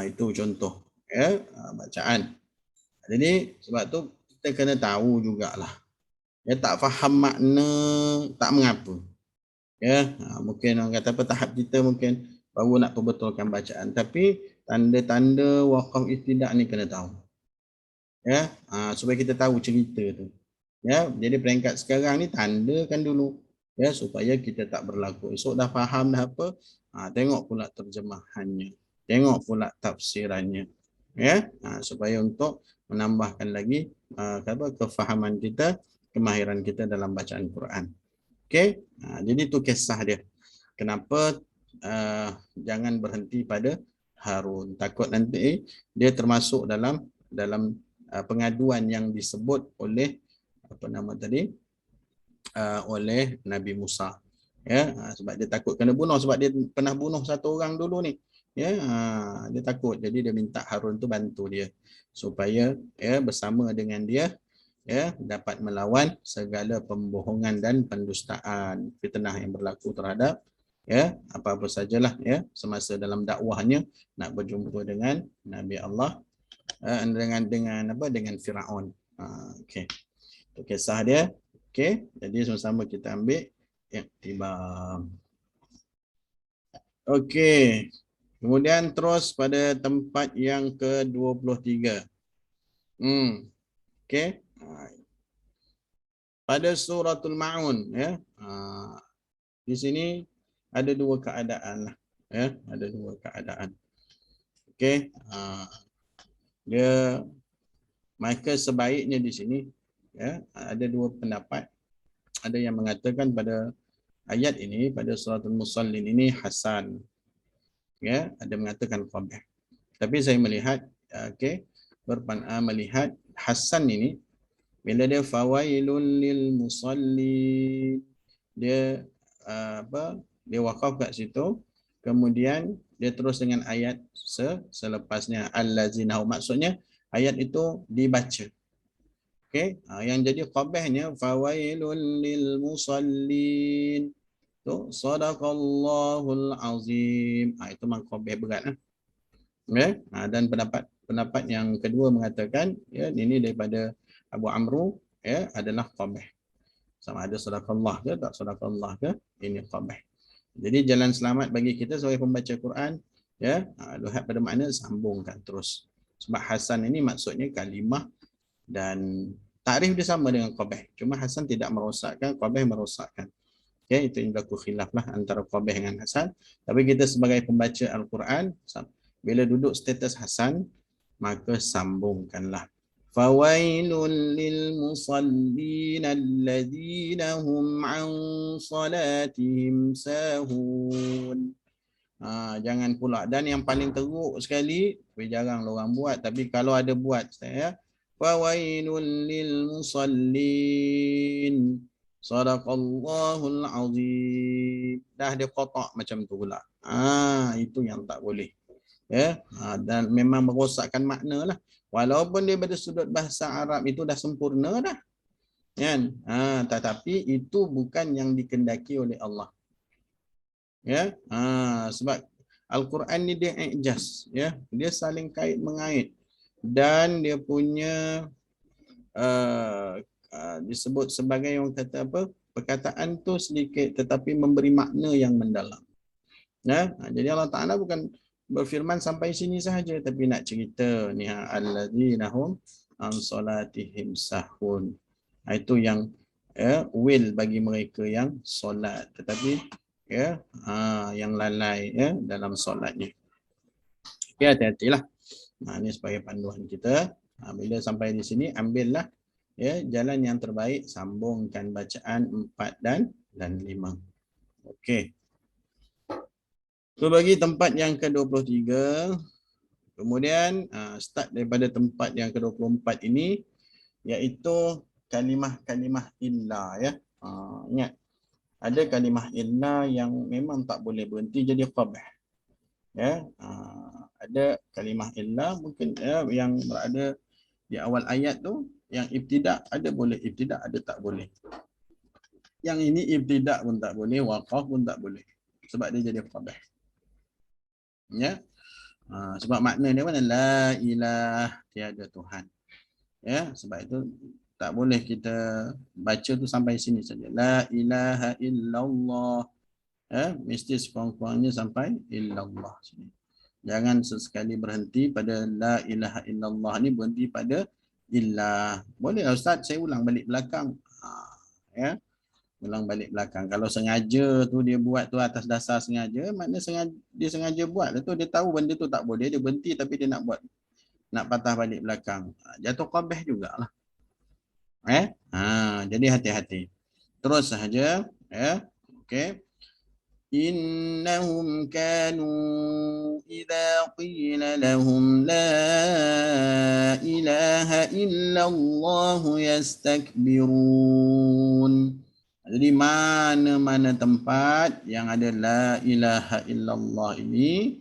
Itu contoh ya, bacaan. Jadi sebab tu kita kena tahu jugalah. Ya, tak faham makna tak mengapa. Ya, mungkin orang kata apa, tahap kita mungkin baru nak perbetulkan bacaan, tapi tanda-tanda waqaf istidak ni kena tahu. Ya, supaya kita tahu cerita tu. Ya, jadi peringkat sekarang ni tandakan dulu ya, supaya kita tak berlaku. Esok dah faham dah apa, tengok pula terjemahannya, tengok pula tafsirannya. Ya, supaya untuk menambahkan lagi kefahaman kita, kemahiran kita dalam bacaan Quran. Okey, jadi tu kisah dia. Kenapa jangan berhenti pada Harun? Takut nanti dia termasuk dalam pengaduan yang disebut oleh apa nama tadi, oleh Nabi Musa. Ya, sebab dia takut kena bunuh, sebab dia pernah bunuh satu orang dulu ni. Ya, dia takut, jadi dia minta Harun tu bantu dia supaya ya bersama dengan dia ya, dapat melawan segala pembohongan dan pendustaan, fitnah yang berlaku terhadap ya apa-apa sajalah ya semasa dalam dakwahnya nak berjumpa dengan Nabi Allah dengan Firaun. Okey. Itu kisah dia. Okey, jadi sama-sama kita ambil iktibar. Okey. Kemudian terus pada tempat yang ke-23. Okey. Pada suratul Maun ya. Di sini ada dua keadaan lah ya, ada dua keadaan. Okey. Dia maka sebaiknya di sini ya ada dua pendapat. Ada yang mengatakan pada ayat ini pada suratul Musallin ini hasan. Ya, ada mengatakan qabih. Tapi saya melihat melihat hasan ini bila dia fawailul lil musallin, dia dia wakaf kat situ, kemudian dia terus dengan ayat selepasnya allazina, maksudnya ayat itu dibaca. Okey, yang jadi qabihnya fawailul lil musallin tu sadaqallahul azim. Itu memang qabih berat lah. Okay? Dan pendapat yang kedua mengatakan ya ini daripada Abu Amru ya adalah qabih. Sama ada sadaqallah ke tak sadaqallah ke, ini qabih. Jadi jalan selamat bagi kita sebagai pembaca Quran ya, lihat pada makna sambungkan terus. Sebab hasan ini maksudnya kalimah dan takrif dia sama dengan qabih. Cuma hasan tidak merosakkan, qabih merosakkan. Ya, itu yang berlaku khilaf lah antara qabih dengan hasan. Tapi kita sebagai pembaca Al-Quran, bila duduk status hasan, maka sambungkanlah. Fawailul lil musallin alladzina hum an salatihim sahun. Jangan pula. Dan yang paling teruk sekali, jarang orang buat, tapi kalau ada buat saya, fawailul lil musallin sadaqallahul azim. Dah dia kotak macam tu pula. Itu yang tak boleh. Ya, dan memang merosakkan makna lah. Walaupun dia pada sudut bahasa Arab itu dah sempurna dah. Kan? Tetapi itu bukan yang dikendaki oleh Allah. Ya, sebab Al-Quran ni dia ijaz, ya. Dia saling kait mengait dan dia punya disebut sebagai orang kata apa? Perkataan tu sedikit tetapi memberi makna yang mendalam. Ya, jadi Allah Taala bukan berfirman sampai sini sahaja tapi nak cerita ni alladzina hum an salatihim sahun. Itu yang will bagi mereka yang solat tetapi ya yang lalai ya dalam solatnya. Ya, hati-hatilah. Ini sebagai panduan kita. Bila sampai di sini ambillah ya jalan yang terbaik, sambungkan bacaan 4 dan 5. Okey. So bagi tempat yang ke-23, kemudian start daripada tempat yang ke-24 ini iaitu kalimah-kalimah illa ya. Ingat ada kalimah illa yang memang tak boleh berhenti jadi qabih. Ya, ada kalimah illa mungkin ya, yang berada di awal ayat tu yang ibtidak ada boleh ibtidak, ada tak boleh. Yang ini ibtidak pun tak boleh, waqaf pun tak boleh. Sebab dia jadi qabih. Ya. Sebab makna dia mana la ilah, tiada Tuhan. Ya, sebab itu tak boleh kita baca tu sampai sini saja. La ilaha illallah. Ya, mesti sekurang-kurangnya sampai illallah sini. Jangan sesekali berhenti pada la ilaha illallah ni, berhenti pada illah. Boleh Ustaz, saya ulang balik belakang. Ya. Ulang balik belakang. Kalau sengaja tu dia buat tu atas dasar sengaja, maknanya dia sengaja buat tu, dia tahu benda tu tak boleh, dia berhenti tapi dia nak buat, nak patah balik belakang. Jatuh qabih jugalah. Jadi hati-hati. Terus sahaja ya. Okey. Innahum kanu idza qila lahum la ilaha illallah yastakbirun. Jadi mana-mana tempat yang ada la ilaha illallah ini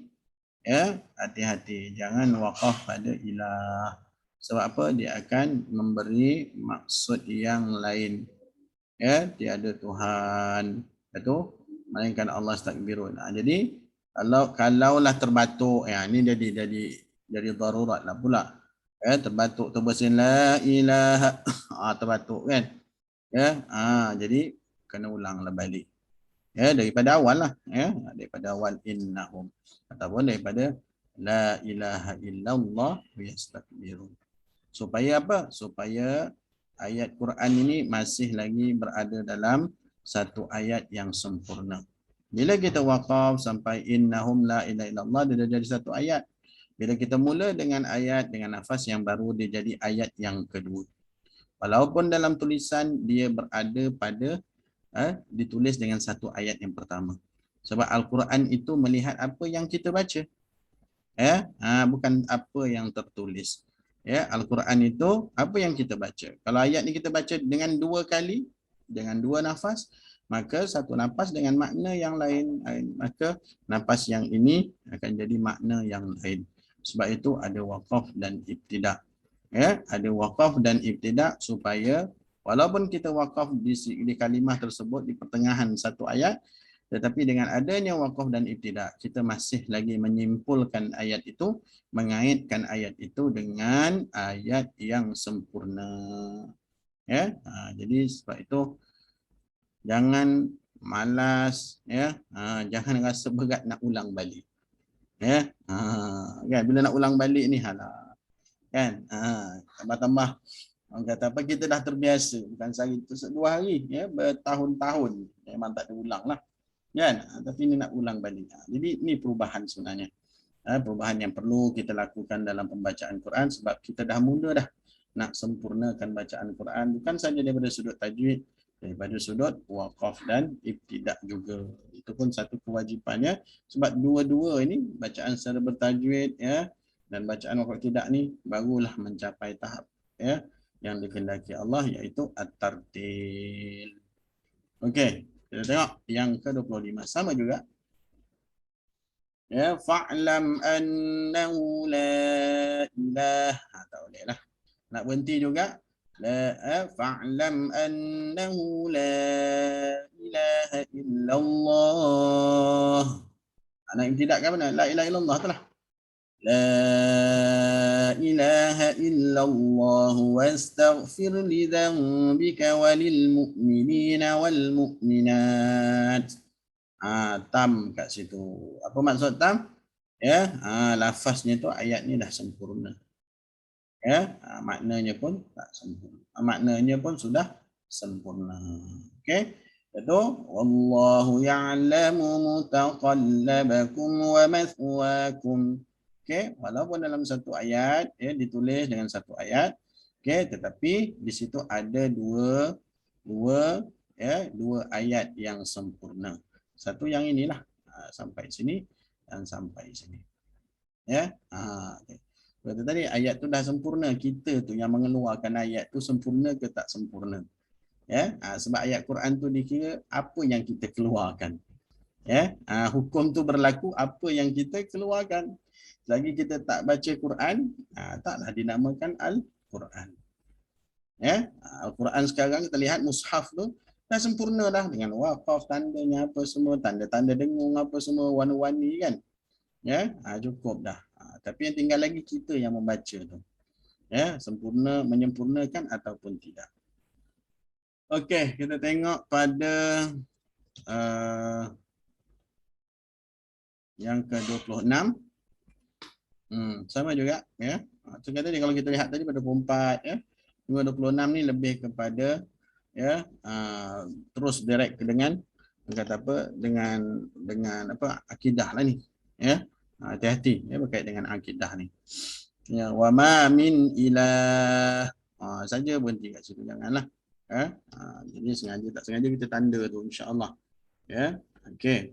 ya, hati-hati jangan waqaf pada ilah. Sebab apa? Dia akan memberi maksud yang lain. Ya, tiada Tuhan itu melainkan Allah Astakbirun. Jadi kalaulah terbatuk, ya ini jadi darurat lah pula. Ya, terbatuk tu bersin la ilaha terbatuk kan. Ya, jadi kena ulanglah balik. Ya, daripada awal lah, ya, daripada awal innahum ataupun daripada la ilaha illallah yastakbirun. Supaya apa? Supaya ayat Quran ini masih lagi berada dalam satu ayat yang sempurna. Bila kita waqaf sampai innahum la ilaha illallah, dia dah jadi satu ayat. Bila kita mula dengan ayat dengan nafas yang baru, dia jadi ayat yang kedua. Walaupun dalam tulisan dia berada pada ditulis dengan satu ayat yang pertama. Sebab Al-Quran itu melihat apa yang kita baca. Bukan apa yang tertulis. Ya, Al-Quran itu apa yang kita baca. Kalau ayat ni kita baca dengan dua kali, dengan dua nafas, maka satu nafas dengan makna yang lain. Maka nafas yang ini akan jadi makna yang lain. Sebab itu ada waqaf dan ibtidak. Ya, ada waqaf dan ibtidak supaya walaupun kita waqaf di kalimah tersebut di pertengahan satu ayat, tetapi dengan adanya waqaf dan ibtidak, kita masih lagi menyimpulkan ayat itu, mengaitkan ayat itu dengan ayat yang sempurna. Ya, jadi sebab itu jangan malas, ya, jangan rasa berat nak ulang balik. Ya, kan bila nak ulang balik ni halah, kan, tambah-tambah orang kata apa, kita dah terbiasa, bukan sehari tu 2 hari, ya, bertahun-tahun memang tak ada ulang lah. Kan? Tapi ini nak ulang balik. Jadi ini perubahan sebenarnya. Perubahan yang perlu kita lakukan dalam pembacaan Quran sebab kita dah mula dah nak sempurnakan bacaan Quran, bukan saja daripada sudut tajwid, daripada sudut waqaf dan ibtidak juga. Itu pun satu kewajipannya sebab dua-dua ini bacaan secara bertajwid, ya, dan bacaan waqaf ibtidak ni barulah mencapai tahap, ya, yang dikehendaki Allah, iaitu at-tartil. Okey. Kita tengok yang ke-25 sama juga. Ya, fa'lam annahu la ilaha. Tak boleh lah. Nak berhenti juga. Fa'lam annahu la ilaha illallah. Nak ibtidak kan mana? La ilaha illallah tu lah. La ilaha illallah wastaghfir li dhanbika walil mu'minina wal mu'minat. Tam kat situ. Apa maksud tam? Ya, lafaznya tu ayat ni dah sempurna. Ya, maknanya pun tak sempurna. Maknanya pun sudah sempurna. Okey. Itu wallahu ya'lamu mutaqallabakum wa mathwaakum. Okey, walaupun dalam satu ayat, ya, ditulis dengan satu ayat, okey, tetapi di situ ada dua ayat yang sempurna. Satu yang inilah, sampai sini dan sampai sini. Ya, okay. Kata tadi ayat tu dah sempurna, kita tu yang mengeluarkan ayat tu sempurna ke tak sempurna. Ya, sebab ayat Quran tu dikira apa yang kita keluarkan. Ya, hukum tu berlaku apa yang kita keluarkan. Lagi kita tak baca Quran, taklah dinamakan Al-Quran. Ya, Al-Quran sekarang kita lihat mushaf tu dah sempurna dah dengan waqaf, tandanya apa semua, tanda-tanda dengung apa semua, warna-warni kan. Ya, cukup dah. Tapi yang tinggal lagi kita yang membaca tu. Ya, sempurna, menyempurnakan ataupun tidak. Okey, kita tengok pada yang ke-26. Sama juga, ya. Macam tadi kalau kita lihat tadi pada 24, ya. 26 ni lebih kepada, ya, terus direct dengan kata apa, dengan apa, akidah lah ni, ya. Hati-hati, ya, berkait dengan akidah ni. Ya, wa ma min ilah. Saja berhenti kat situ, janganlah. Jadi sengaja tak sengaja kita tanda tu, insya-Allah. Ya. Okey.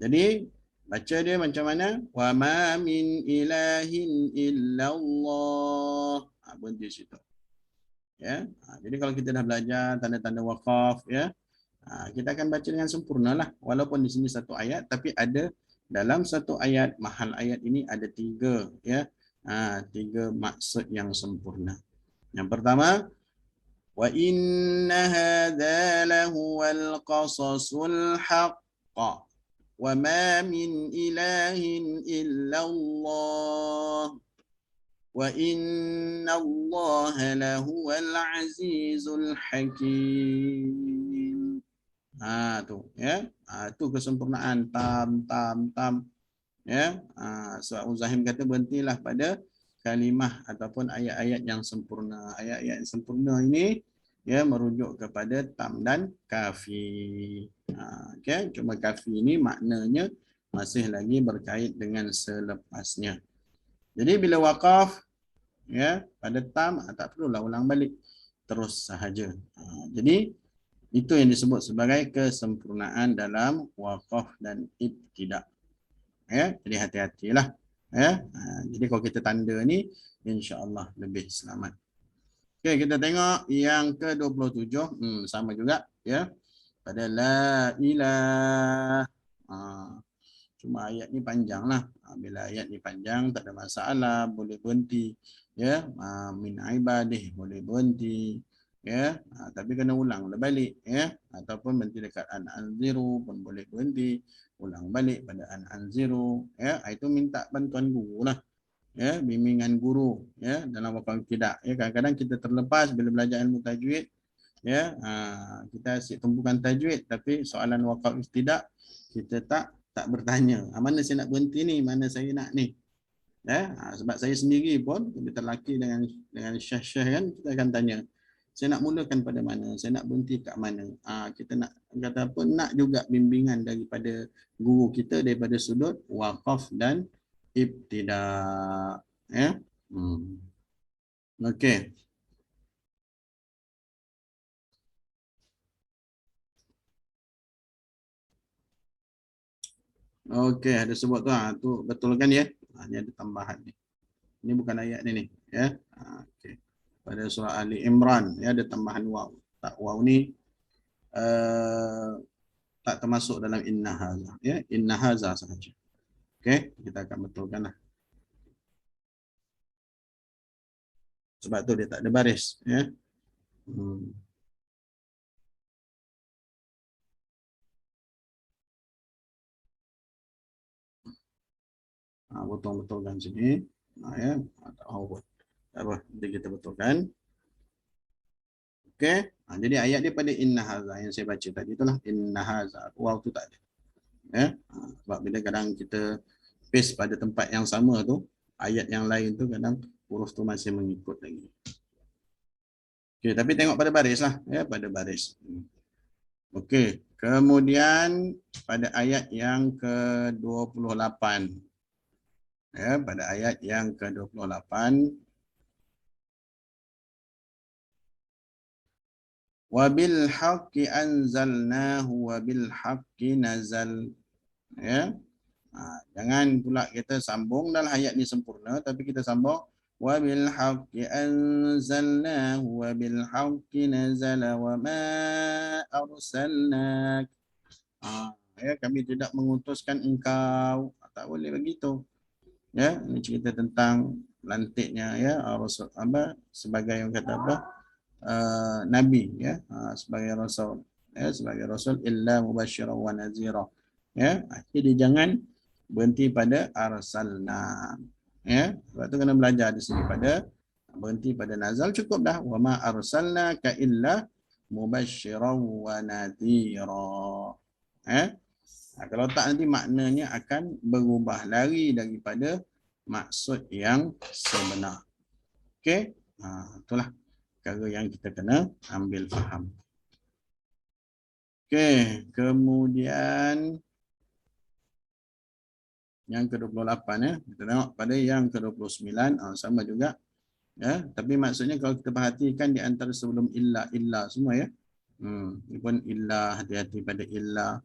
Jadi baca dia macam mana? Wa ma min ilahin illallah. Berhenti situ. Ya. Jadi kalau kita dah belajar tanda-tanda waqaf, ya, kita akan baca dengan sempurnalah. Walaupun di sini satu ayat, tapi ada dalam satu ayat, mahal ayat ini ada 3, ya. Tiga maksud yang sempurna. Yang pertama, wa inna hadza lahuwal qasasul haqq wa ma min ilahin illallah wa inna allaha lahuwal azizul hakim. Tu ya. Tu kesempurnaan tam ya. Sebab Uzahim kata berhentilah pada kalimah ataupun ayat-ayat yang sempurna. Ayat-ayat yang sempurna ini ya merujuk kepada tam dan kafi. Okay. Cuma kafi ini maknanya masih lagi berkait dengan selepasnya. Jadi bila waqaf ya pada tam tak perlulah ulang balik, terus sahaja. Jadi itu yang disebut sebagai kesempurnaan dalam waqaf dan ibtida. Ya, jadi hati-hatilah. Ya, jadi kalau kita tanda ni, insya-Allah lebih selamat. Okey, kita tengok yang ke-27, sama juga, ya. Pada la ilah. Cuma ayat ni panjang lah. Bila ayat ni panjang, tak ada masalah, boleh berhenti. Ya, min ibadih boleh berhenti. Ya, tapi kena ulang balik. Ya, ataupun berhenti dekat an-anziru pun boleh berhenti. Ulang balik pada an-anziru. Ya, itu minta bantuan guru lah. Ya, bimbingan guru. Ya, dalam waktu tidak. Ya, kadang-kadang kita terlepas bila belajar ilmu tajwid. Ya, kita asyik tumpukan tajwid, tapi soalan wakaf tidak kita tak bertanya. Mana saya nak berhenti ni, mana saya nak ni. Ya, sebab saya sendiri pun kita lelaki dengan syah-syah kan, kita akan tanya. Saya nak mulakan pada mana? Saya nak berhenti kat mana? Kita nak kata apa? Nak juga bimbingan daripada guru kita daripada sudut waqaf dan ibtida. Ya. Okey. Okey, ada sebut tu. Tu betul kan ya? Ini ada tambahan ni. Ini bukan ayat ni ya. Okey. Pada surah Ali Imran ya ada tambahan waw. Tak waw ni tak termasuk dalam inna haza ya. Inna haza sahaja. Okey, kita akan betulkanlah. Sebab tu dia tak ada baris ya. Betul-betulkan sini. Ya, tak tahu apa. Jadi kita betulkan. Okey. Jadi ayat dia pada inna haza yang saya baca tadi itulah inna haza. Waw tu tak ada. Ya. Sebab bila kadang kita paste pada tempat yang sama tu, ayat yang lain tu kadang huruf tu masih mengikut lagi. Okey, tapi tengok pada baris lah ya, pada baris. Okey, kemudian pada ayat yang ke-28. Ya, pada ayat yang ke-28 wabil haqqi anzalnahu wabil haqqi nazal. Ya. Jangan pula kita sambung dalam ayat ni sempurna tapi kita sambung wabil haqqi anzalnahu wabil haqqi nazala wa ma arsalnak. Ya, kami tidak mengutuskan engkau. Tak boleh begitu. Ya, ini cerita tentang lantiknya ya Rasul sebagai yang kata apa? Nabi ya, sebagai rasul ya, sebagai rasul illa mubasysyiran wa nazira ya. Jadi jangan berhenti pada arsalna ya. Sebab tu kena belajar di sini pada berhenti pada nazal cukup dah. Wa ma arsalnaka illa mubasysyiran wa nadhira ya. Kalau tak nanti maknanya akan berubah lari daripada maksud yang sebenar. Okey, itulah perkara yang kita kena ambil faham. Okey, kemudian yang ke-28 ya. Kita tengok pada yang ke-29 sama juga ya, tapi maksudnya kalau kita perhatikan di antara sebelum illa semua ya. Ini pun illa, hati-hati pada illa.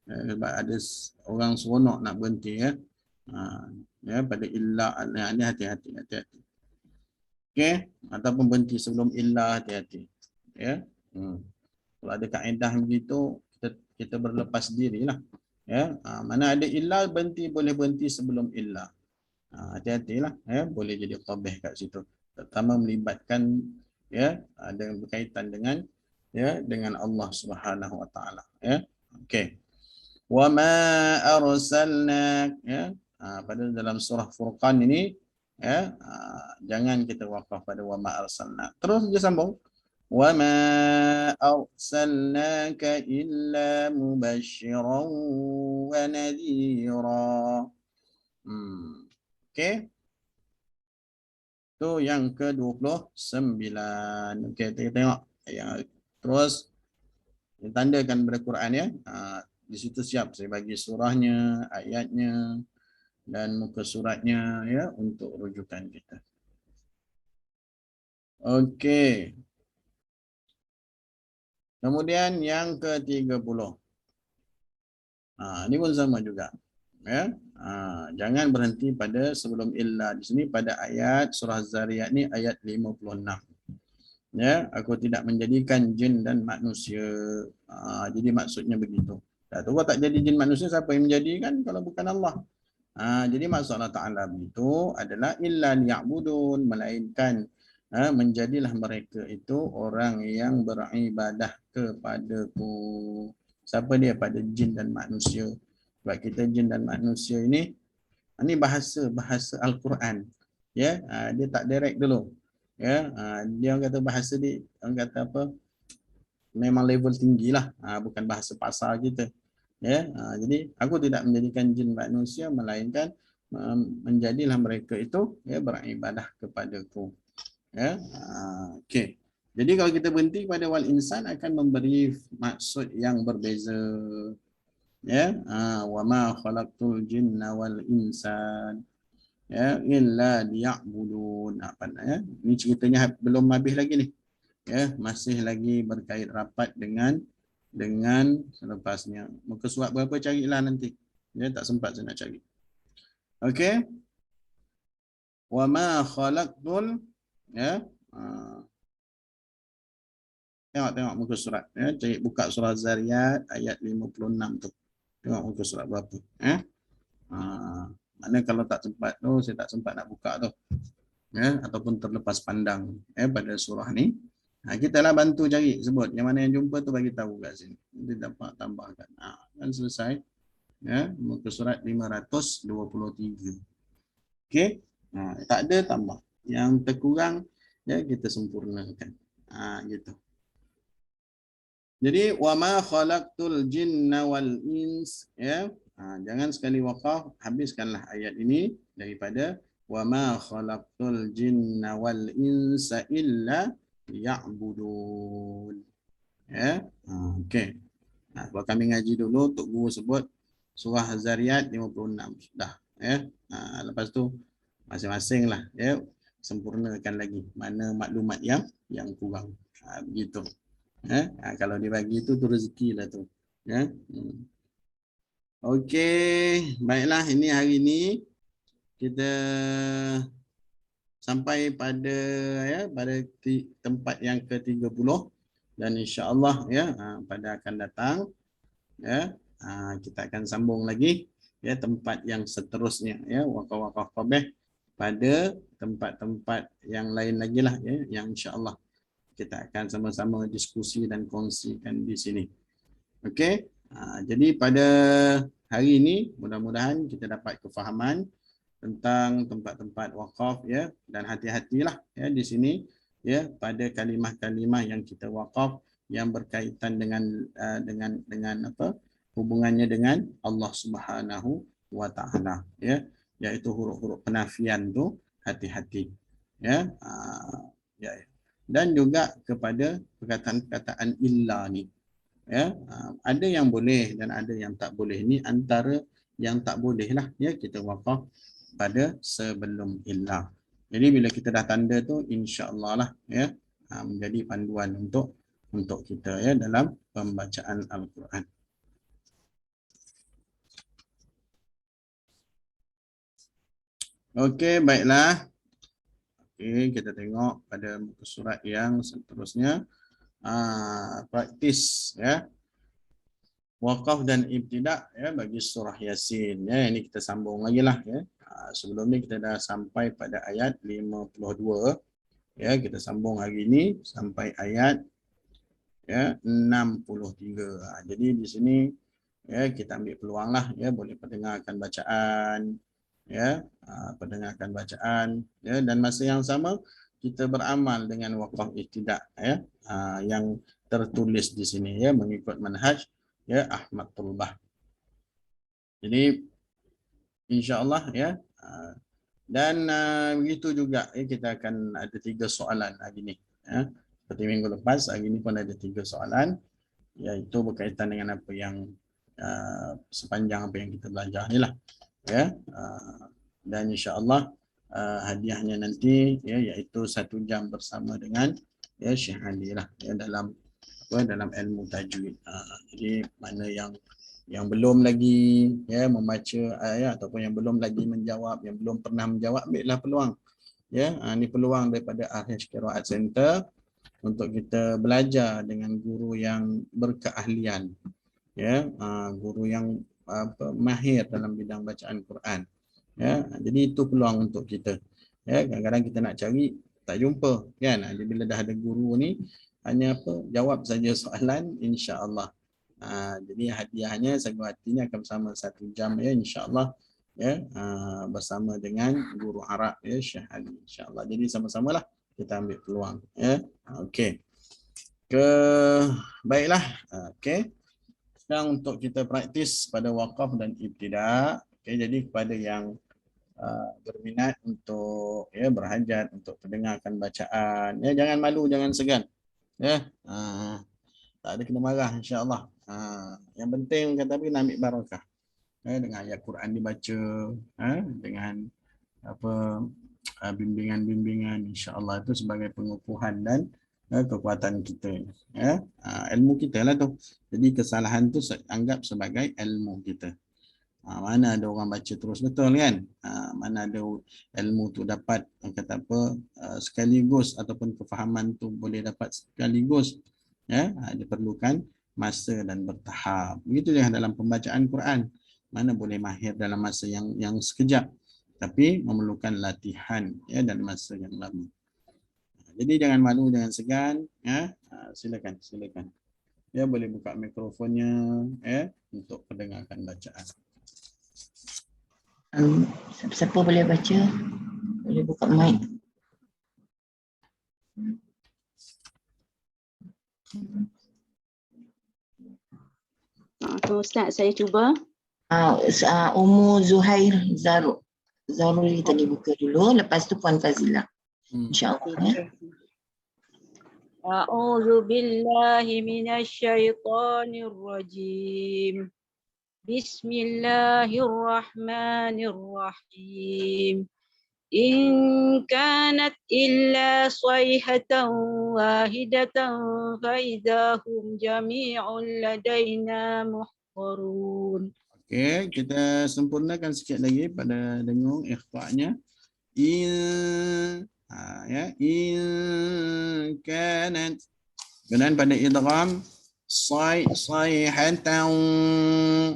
Sebab ada orang seronok nak berhenti ya. Ya pada illa ni hati-hati. Okey, ataupun berhenti sebelum illa hati-hati. Ya. Kalau ada kaedah begitu kita berlepas dirilah. Ya. Mana ada illa berhenti boleh berhenti sebelum illa. Hati-hatilah ya, boleh jadi qabih kat situ. Terutama melibatkan ya ada berkaitan dengan ya dengan Allah Subhanahu wa taala ya. Okey. Wa ma arsalnak ya. Pada dalam surah Furqan ini ya, jangan kita wakaf pada wa ma arsalnak. Terus dia sambung wa ma arsalnaka illa mubasysyiran wa nadhira. Okey. Tu yang ke-29. Okey, kita tengok yang terus tandakan pada Quran ya. Di situ siap saya bagi surahnya, ayatnya dan muka suratnya ya untuk rujukan kita. Okey. Kemudian yang ke-30. Ini pun sama juga. Ya. Jangan berhenti pada sebelum illa di sini pada ayat surah Zariyat ni ayat 56. Ya, aku tidak menjadikan jin dan manusia. Jadi maksudnya begitu. Tu kalau tak jadi jin manusia siapa yang menjadikan kalau bukan Allah? Jadi maksud Allah Taala itu adalah illa liya'budun, melainkan menjadilah mereka itu orang yang beribadah kepadaku. Siapa dia? Pada jin dan manusia. Sebab kita jin dan manusia ini bahasa Al-Quran. Ya, dia tak direct dulu. Ya, dia orang kata bahasa dia, orang kata apa? Memang level tinggi lah, bukan bahasa pasar kita. Ya, jadi aku tidak menjadikan jin manusia melainkan menjadilah mereka itu ya beribadah kepadaku. Ya, okey. Jadi kalau kita berhenti pada wal insan akan memberi maksud yang berbeza. Ya, wa ma khalaqtul jinna wal insan ya illa liya'budun. Ya, ini ceritanya belum habis lagi ni. Ya, masih lagi berkait rapat dengan selepasnya. Muka surat berapa carilah nanti. Ya, tak sempat saya nak cari. Okey. Wa ma khalaqtul ya. Tengok muka surat ya, cari buka surah Zariyat ayat 56 tu. Tengok muka surat berapa ya. Mana kalau tak sempat tu saya tak sempat nak buka tu. Ya, ataupun terlepas pandang pada surah ni. Kita lah bantu cari sebut yang mana yang jumpa tu bagi tahu kat sini. Nanti dapat tambahkan. Kan selesai. Ya, muka surat 523. Okey. Tak ada tambah. Yang terkurang ya kita sempurnakan. Gitu. Jadi wa ma khalaqtul jinna wal ins ya. Jangan sekali wakaf, habiskanlah ayat ini daripada wa ma khalaqtul jinna wal insa illa liya'budun. Ya. Okey. Kalau kami ngaji dulu untuk guru sebut surah Zariyat 56 sudah ya. Lepas tu masing-masing lah ya sempurnakan lagi mana maklumat yang kurang. Begitu. Kalau dibagi tu rezeki lah tu. Ya. Okey, baiklah ini hari ini kita sampai pada tempat yang ke-30 dan insya-Allah ya pada akan datang ya kita akan sambung lagi ya tempat yang seterusnya ya wakaf-wakaf qabih pada tempat-tempat yang lain lagi lah ya yang insya-Allah kita akan sama-sama diskusi dan kongsikan di sini. Okey. Jadi pada hari ini mudah-mudahan kita dapat kefahaman tentang tempat-tempat wakaf ya dan hati-hatilah ya di sini ya pada kalimah-kalimah yang kita wakaf yang berkaitan dengan apa hubungannya dengan Allah Subhanahu wa taala ya iaitu huruf-huruf penafian tu hati-hati ya. Ya dan juga kepada perkataan-perkataan illa ni ya ada yang boleh dan ada yang tak boleh. Ni antara yang tak boleh lah ya kita wakaf pada sebelum illa. Jadi bila kita dah tanda tu insya-Allah lah ya menjadi panduan untuk kita ya dalam pembacaan Al-Quran. Okey, baiklah. Okey, kita tengok pada muka surat yang seterusnya. Praktis ya. Wakaf dan ibtidak ya bagi surah Yasin ya, ini kita sambung lagi lah ya. Sebelum ni kita dah sampai pada ayat 52. Ya, kita sambung hari ini sampai ayat ya 63. Jadi di sini ya kita ambil peluang lah, ya boleh pendengarkan bacaan, ya pendengarkan bacaan, ya, dan masa yang sama kita beramal dengan waqaf ibtidak, ya yang tertulis di sini, ya, mengikut manhaj ya Ahmad Tulbah. Jadi insya-Allah, ya, dan begitu juga, ya, kita akan ada 3 soalan hari ini, ya. Seperti minggu lepas, hari ini pun ada 3 soalan, iaitu berkaitan dengan apa yang sepanjang apa yang kita belajar ni lah, ya. Dan insya-Allah hadiahnya nanti, ya, iaitu 1 jam bersama dengan ya Syekh Ali lah, ya, dalam ilmu tajwid. Jadi mana yang belum lagi ya membaca ayat ataupun yang belum lagi menjawab, yang belum pernah menjawab, ambillah peluang, ya. Ini peluang daripada Al-Hajj Qiraat Center untuk kita belajar dengan guru yang berkeahlian, ya, guru yang mahir dalam bidang bacaan Quran, ya. Jadi itu peluang untuk kita, ya. Kadang-kadang kita nak cari tak jumpa, kan. Jadi bila dah ada guru ni, hanya jawab saja soalan, insya-Allah. Jadi hadiahnya Sagu Hati ni akan bersama 1 jam, ya, insya-Allah, ya, bersama dengan guru Arab, ya, Syekh Ali, insya-Allah. Jadi sama-samalah kita ambil peluang, ya. Okey. Baiklah. Okey. Sekarang untuk kita praktis pada waqaf dan ibtidak. Okey, jadi kepada yang berminat untuk ya berhajat untuk mendengarkan bacaan, ya, jangan malu, jangan segan, ya. Tak ada kena marah, insya-Allah. Yang penting kata apa, nak ambil barakah, ya, dengan ayat Quran dibaca, dengan apa bimbingan-bimbingan, insya-Allah itu sebagai pengukuhan dan kekuatan kita, ya. Ilmu kita lah tu. Jadi kesalahan tu anggap sebagai ilmu kita. Mana ada orang baca terus betul, kan. Mana ada ilmu tu dapat kata apa sekaligus, ataupun kefahaman tu boleh dapat sekaligus, ya. Diperlukan masa dan bertahap. Begitu yang dalam pembacaan Quran, mana boleh mahir dalam masa yang sekejap, tapi memerlukan latihan, ya, dan masa yang lama. Jadi jangan malu, jangan segan, ya. Silakan. Ya, boleh buka mikrofonnya, ya, untuk pendengarkan bacaan. Siapa boleh baca? Boleh buka mic. Ustaz, saya cuba. Ummu Zuhair Zaruri tadi buka dulu, lepas tu Puan Fazila. InsyaAllah, ya. A'udzu billahi minasyaitonir rajim. Bismillahirrahmanirrahim. In kanat illa sayhatan wahidatan fa idahum jami'un ladaina muhdarun. Okey, kita sempurnakan sikit lagi pada dengung ikhfa'nya. In kanat, kemudian pada idgham sayhatan,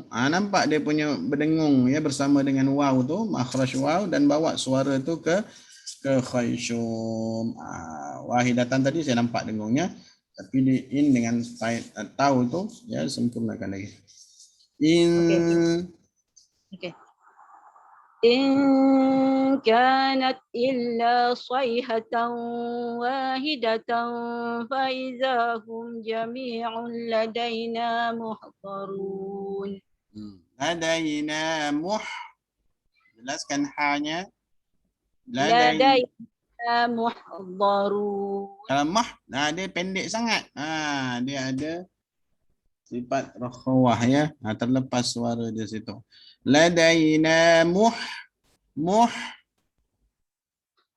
nampak dia punya berdengung, ya, bersama dengan waw tu, makhraj waw, dan bawa suara tu ke khayshum. Wahidatan tadi saya nampak dengungnya, tapi di in dengan tau tu, ya, sempurnakan lagi. Okay. In kanat illa sayhatan wahidatan fa idahum jami'un ladaina muhdarun. Ladaina jelaskan hanya. Ladaina muhdarun. Kalau dia pendek sangat. Dia ada sifat rakhawah, ya. Terlepas suara di situ. Ladaina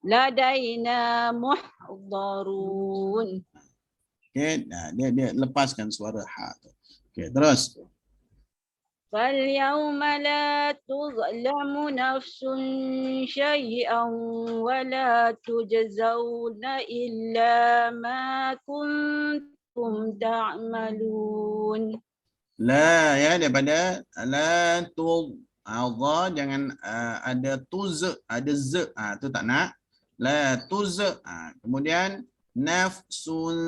Ladaina muhdarun. Okey, dia lepaskan suara ha tu. Okey, terus. Fal yawma la tuzlamu nafsun syai'an wa la tujzauna illa ma kuntum ta'malun. La, ya, daripada la Dha jangan ada tuz, ada z. Tu tak nak. La tuz. Kemudian nafsun,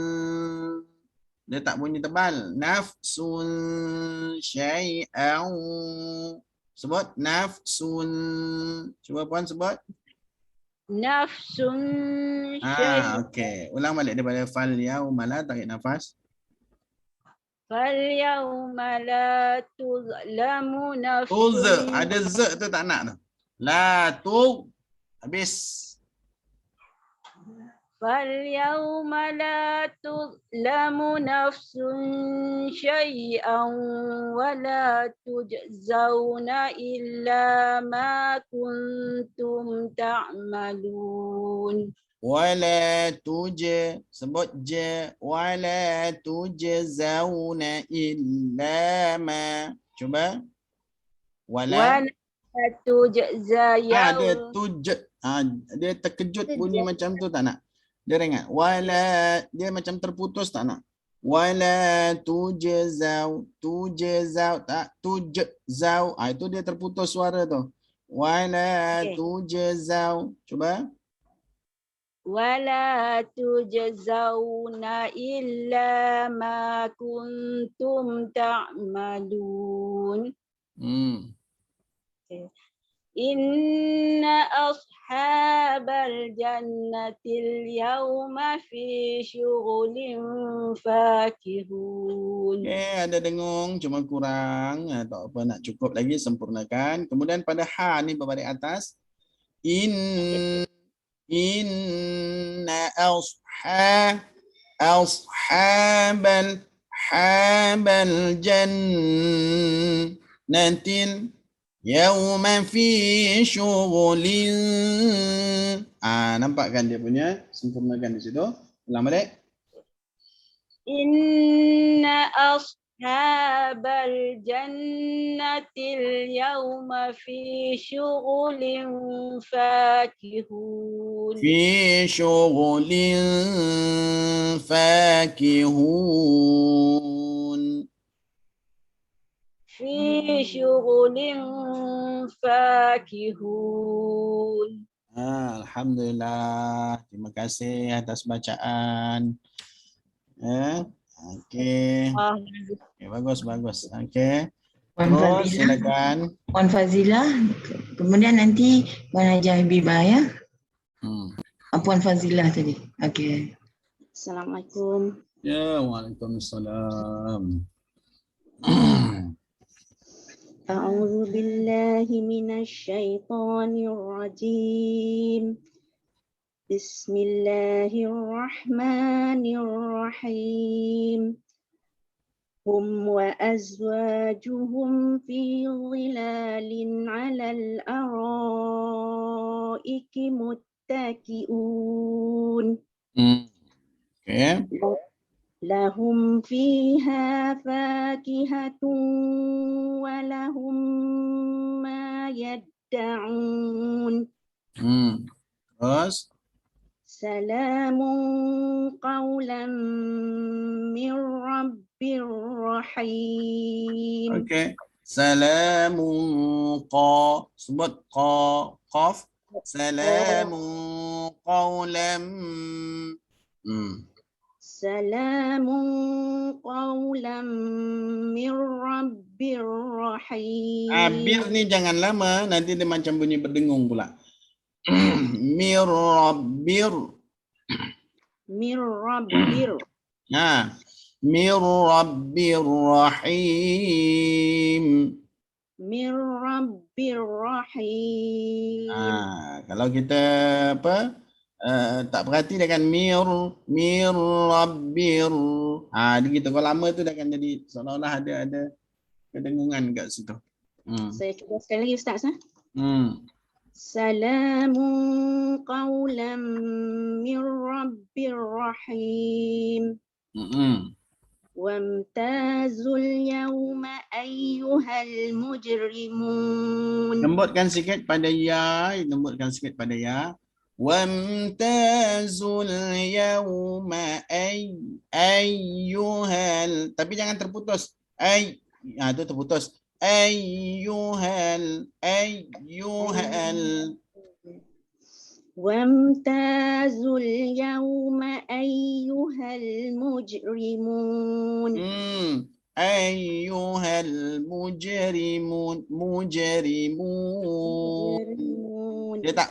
dia tak bunyi tebal. Nafsun syai'an. Sebut nafsun. Cuba puan sebut. Nafsun syai'an. Okey. Ulang balik daripada fal yauma la, tarik nafas. فَالْيَوْمَ لَا تُظْلَمُ نَفْسٌ Tu z, ada z tu tak nak tu. La tu habis. فَالْيَوْمَ لَا تُظْلَمُ نَفْسٌ شَيْئًا وَلَا تُجْزَوْنَ إِلَّا مَا كُنْتُمْ تَعْمَلُونَ. Wala tuj, sebut je. Wala tujzauna illa ma. Cuba. Wala. وَلَا تُجْزَى Dia يَوْمَ tuj. Dia terkejut bunyi macam tu tak nak. Dia ringat. Wala, dia macam terputus tak nak. Wala tujzau, tujzau tak, tujzau. Itu dia terputus suara tu. Wala Okey. tujzau. Cuba. وَلَا تُجْزَوْنَ إِلَّا مَا كُنْتُمْ تَعْمَلُونَ. إِنَّ أَصْحَابَ الْجَنَّةِ الْيَوْمَ فِي شُغُلٍ فَاكِهُونَ. Ada dengung, cuma kurang. Tak apa, nak cukup lagi, sempurnakan. Kemudian pada ha ni berbaris atas. Inna ashabal jannatil yauma fi syughulin. Nampak kan dia punya? Sempurnakan di situ. Ulang balik. Inna ashabal jannatil yawma fi syughulin fakihun. Fi syughulin fakihun. Fi syughulin fakihun. Alhamdulillah. Terima kasih atas bacaan. Okey. Bagus. Okey. Puan Terus Fazila. silakan. Puan Fazila. Kemudian nanti Puan Hajah Habibah ya. Puan Fazila tadi. Okey. Assalamualaikum. Ya, waalaikumsalam. A'udzu billahi minasy syaithanir rajim. Bismillahirrahmanirrahim. Hum wa azwajuhum fi zilalin 'alal araiki muttaki'un. Okey. Lahum fiha fakihatun wa lahum ma yadda'un. Terus Salamun qawlan min rabbir rahim. okey. Salamun sebut qaf. Salamun qawlan. Salamun qawlan min rabbir rahim. Bir ni jangan lama, nanti dia macam bunyi berdengung pula. Mir rabbir. Mir rabbir. Mir rabbir rahim. Mir rabbir rahim. Kalau kita tak perhati dia akan mir rabbir. Dia gitu. Kalau lama tu dia akan jadi seolah-olah ada kedengungan kat situ. Saya cuba sekali lagi Ustaz. Salamun qawlan min rabbir rahim. Wamtazul yawma ayyuhal mujrimun. Lembutkan sikit pada ya. Wamtazul yawma ayyuhal. Tapi jangan terputus. Tu terputus. وامتازوا اليوم أيها المجرمون أيها المجرمون dia tak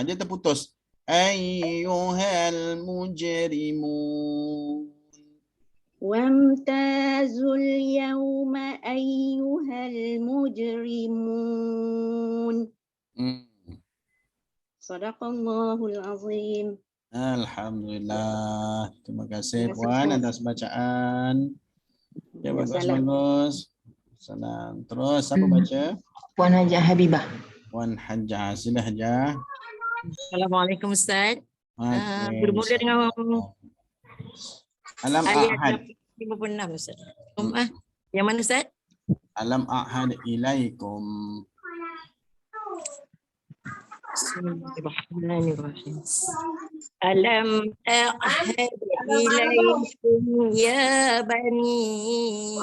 dia terputus ayyuhal mujrimun وامتازوا اليوم أيها المجرمون صدق الله العظيم. Alhamdulillah. Terima kasih Puan atas bacaan. Ya, bagus. Salam. Terus siapa baca? Puan Hajah Habibah. Puan Hajah. Sila Hajah. Assalamualaikum Ustaz. Bermula dengan Alam ayat Ahad. 56 Ustaz. Yang mana Ustaz? Alam Ahad ilaikum. Bismillahirrahmanirrahim. Alam ahad ilaikum ya bani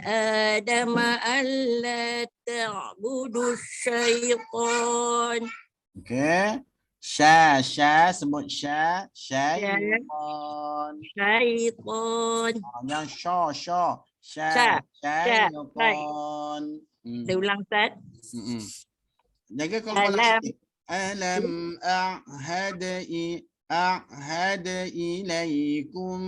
Adam alla ta'budu syaitan. Okey. Sya sebut syaitan. Syaitan. Yang syaitan. Dia ulang Ustaz. Jaga kalau alam ahad ilaikum.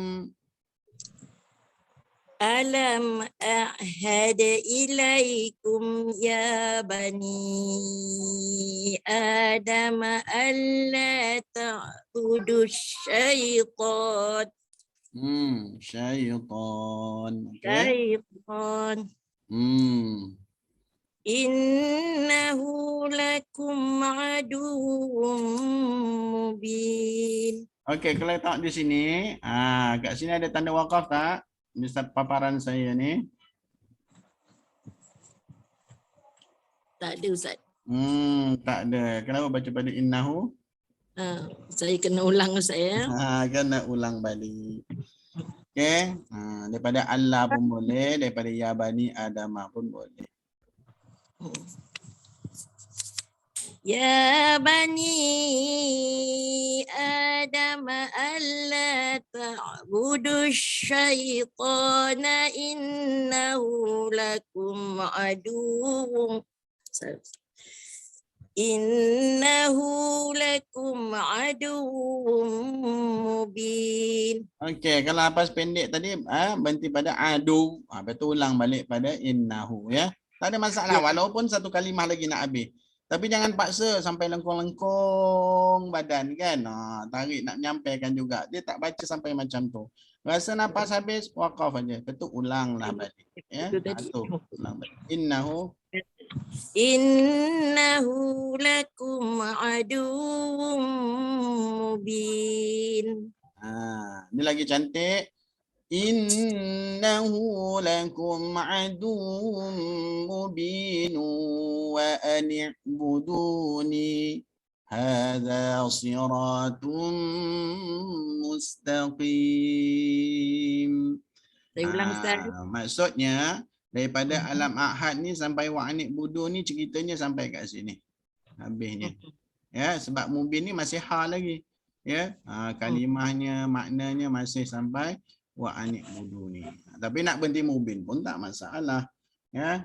Alam ahad ilaikum ya bani Adam alla ta'budu syaitan. Syaitan. Syaitan. Innahu lakum aduwwum mubin. Okey, kalau tak di sini, kat sini ada tanda wakaf tak? Di paparan saya ni. Tak ada Ustaz. Tak ada. Kenapa baca pada innahu? Saya kena ulang Ustaz ya. Kena ulang balik. Okey. Daripada Allah pun boleh, daripada ya bani Adamah pun boleh. Ya bani Adam alla ta'budu syaitana innahu lakum aduwwum mubin. Okey, kalau hafaz pendek tadi berhenti pada adu, betul ulang balik pada innahu ya. Tak ada masalah walaupun satu kalimah lagi nak habis. Tapi jangan paksa sampai lengkung-lengkung badan kan. Tarik nak menyampaikan juga. Dia tak baca sampai macam tu. Rasa nafas habis, wakaf aja. Betul ulanglah balik. Ya. Itu ulang balik. Innahu lakum aduwwum mubin. Ini lagi cantik. Innahu lakum aduwwum mubin wa an i'buduni hadza siratun mustaqim. Saya ulang Ustaz. Maksudnya daripada alam ahad ni sampai wa an i'buduni ceritanya sampai kat sini. Habisnya. Ya, sebab mubin ni masih hal lagi. Ya, kalimahnya maknanya masih sampai wa an i'buduni. Tapi nak berhenti mubin pun tak masalah. Ya.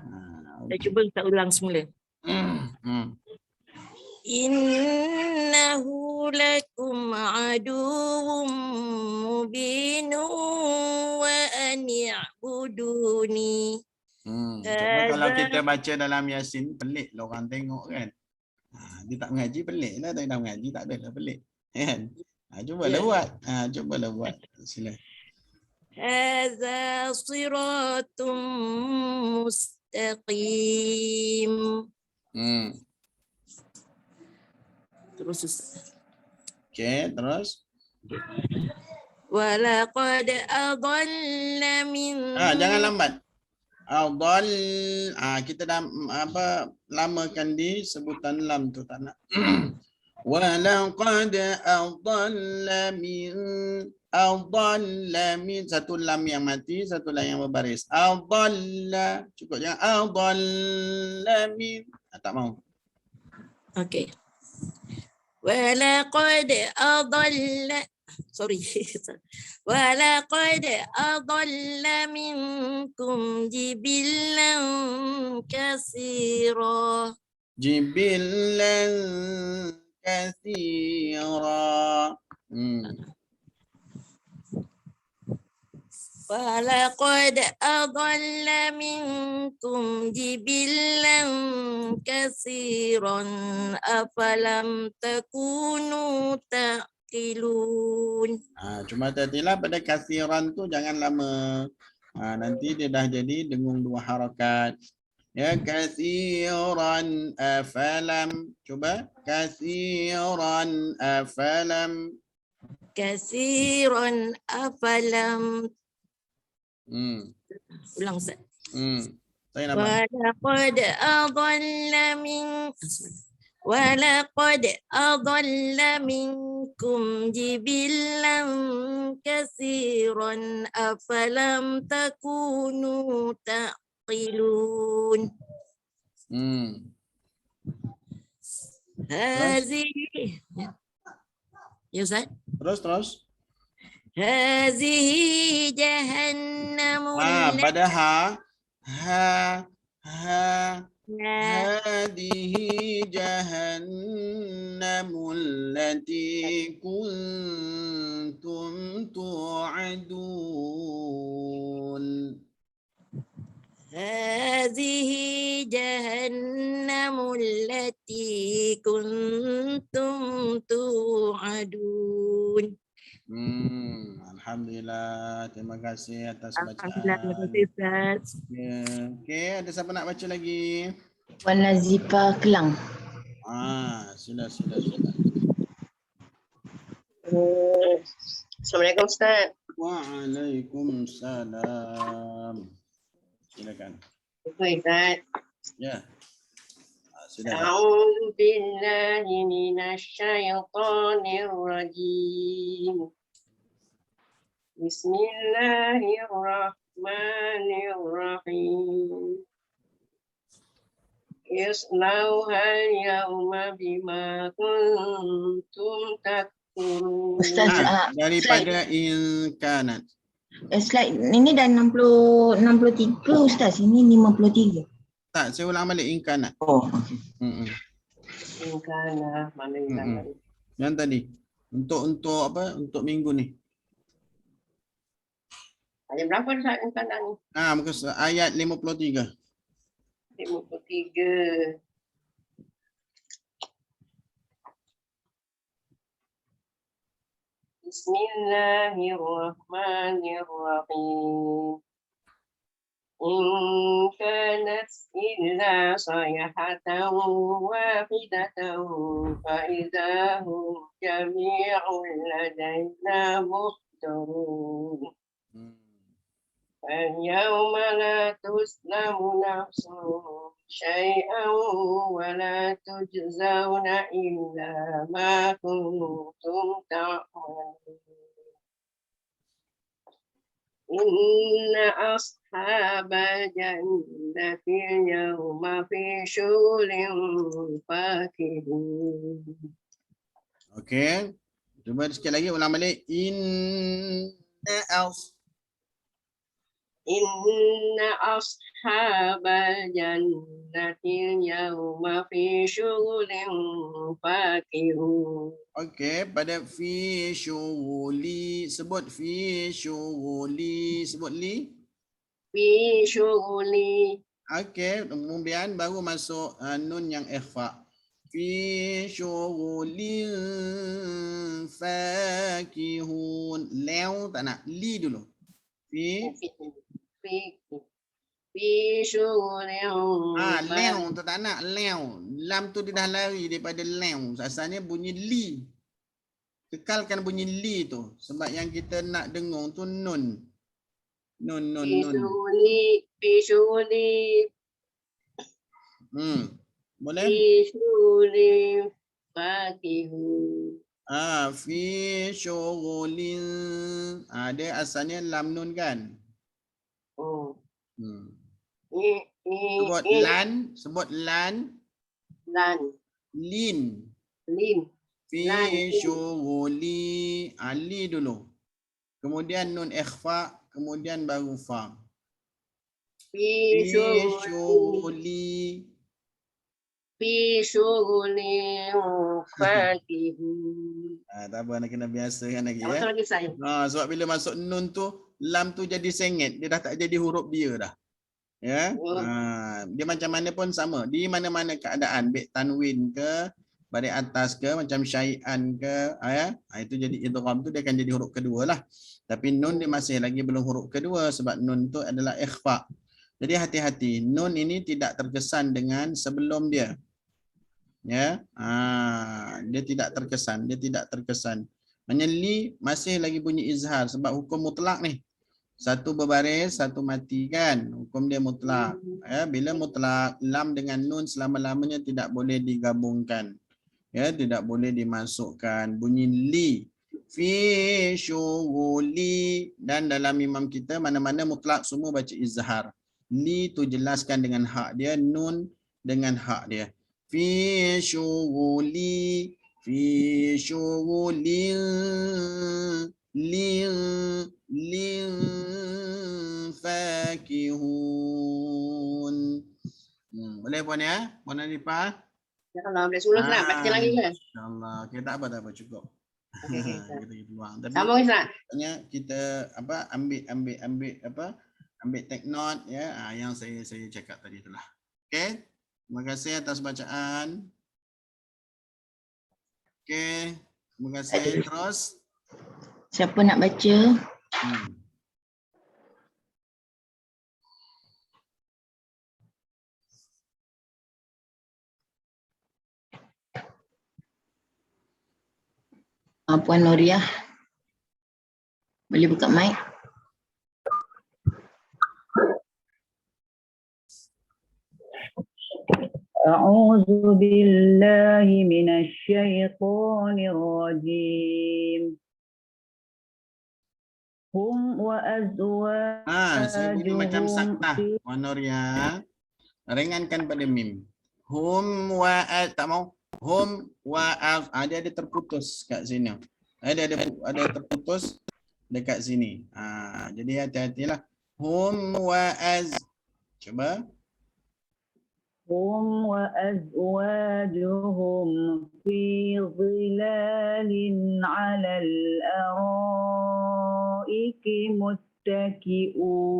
Saya cuba tak ulang semula. Innahu lakum aduwwum mubinun wa an i'buduni. Cuma kalau kita baca dalam Yasin pelik lah orang tengok kan. Dia tak mengaji pelik lah, tapi dah mengaji tak adalah pelik. Kan? Cubalah buat. Cubalah buat. Sila. Hadza siratun mustaqim. Terus Ustaz. Okey, terus. Walaqad adalla min. Jangan lambat. Adall. Kita dah lamakan di sebutan lam tu tak nak. Walaqad adalla min Adalla min, satu lam yang mati, satu lam yang berbaris. Adalla, cukup jangan adalla min. Tak mau. Okay. Walaqad adalla. Sorry. Walaqad adalla minkum jibillan katsira. Jibillan katsira. Walaqad adalla minkum jibillan katsiran afalam takunu taqilun. Cuma hati-hatilah pada katsiran tu jangan lama. Nanti dia dah jadi dengung dua harakat. Ya, katsiran afalam. Cuba. Katsiran afalam. Katsiran afalam. Ulang Ustaz. Saya nampak. Walaqad adalla minkum jibillan katsiran afalam takunu taqilun. Hazihi. Ya Ustaz. Terus. Hazihi jahannamu. Pada hadihi jahannamul lati kuntum tu'adun. Hazihi jahannamul lati kuntum tu'adun. Alhamdulillah, terima kasih atas bacaan. Alhamdulillah, terima kasih. Okey, ada siapa nak baca lagi? Puan Nazifa Kelang. Sila. Assalamualaikum Ustaz. Waalaikumsalam. Silakan. Baik Ustaz. Ya. Silakan. A'udzu billahi minasyaitonir rajim. Bismillahirrahmanirrahim. Islauha al-yawma bima kuntum takfurun. Ustaz, Daripada inkanat. slide ini dah 63 Ustaz, ini 53. Tak, saya ulang balik inkanat. Oh, okey. Ingkana, mana ingkana? Yang tadi. Untuk apa? Untuk minggu ni. Ayat berapa Ustaz ingkana ni? Muka ayat 53. 53. Bismillahirrahmanirrahim. In kanat illa sayhatan wahidatan fa idahum jami'un ladaina muhdarun. فاليوم لا تظلم نفس شيئا ولا تجزون إلا ما كنتم تعملون إن أصحاب الجنة اليوم في شغل فاكهون. Okey. Cuba sikit lagi ulang balik. إن أصحاب الجنة اليوم في شغل فاكهون. Okey, pada fi syughuli sebut fi syughuli, sebut li. Fi syughuli. Okey, kemudian baru masuk nun yang ikhfa. Fi syughulin fakihun. Lew tak nak, li dulu. Fi syughulin. Lew tu tak nak, lew. Lam tu dia dah lari daripada lew. Asalnya bunyi li. Kekalkan bunyi li tu. Sebab yang kita nak dengung tu nun. Nun. Fi syughuli. Boleh? Fi syughuli fakihun. Fi syughulin. Dia asalnya lam nun kan? Oh. Hmm. I Sebut lan, lan lin. lin Fi lan lin. syughuli. Li dulu. Kemudian nun ikhfa, kemudian baru fa. Fi Fi syughuli syughuli. fi syughuli fakihun. Tak apa, nak kena biasa kan lagi Tak ya. betul lagi saya. Sebab bila masuk nun tu, lam tu jadi sengit, dia dah tak jadi huruf dia dah. Ya. Dia macam mana pun sama. Di mana-mana keadaan, baik tanwin ke, baris atas ke, macam syai'an ke, ya. Itu jadi idgham tu dia akan jadi huruf kedua lah. Tapi nun dia masih lagi belum huruf kedua sebab nun tu adalah ikhfa. Jadi hati-hati, nun ini tidak terkesan dengan sebelum dia. Ya, dia tidak terkesan. Li masih lagi bunyi izhar sebab hukum mutlak ni. Satu berbaris, satu mati kan. Hukum dia mutlak. Ya, bila mutlak, lam dengan nun selama-lamanya tidak boleh digabungkan. Ya, tidak boleh dimasukkan. Bunyi li. Fi syughuli. Dan dalam imam kita mana-mana mutlak semua baca izhar. Li tu jelaskan dengan hak dia, nun dengan hak dia. Fi syughuli lin fakihun. Boleh puan ya? Puan Arifah? Ya, kalau boleh 10 Ustaz, baca lagi ke? InsyaAllah. Okay, tak apa cukup. Okey, Ustaz. Kita buang. Tapi Sambung Ustaz. kita ambil take note ya, yang saya cakap tadi itulah. Okey. Terima kasih atas bacaan. Okey. Terima kasih. Terus. Siapa nak baca? Puan Nuriah. Boleh buka mic? أعوذ بالله من الشيطان الرجيم هم Saya bunyi macam وأزواجهم saktah. Puan Nuria. Ringankan pada mim. Hum wa tak mau. Hum wa dia ada terputus kat sini. Ada terputus dekat sini. Jadi hati-hatilah. Hum wa coba. هم وأزواجهم في ظلال على الأرائك متكئون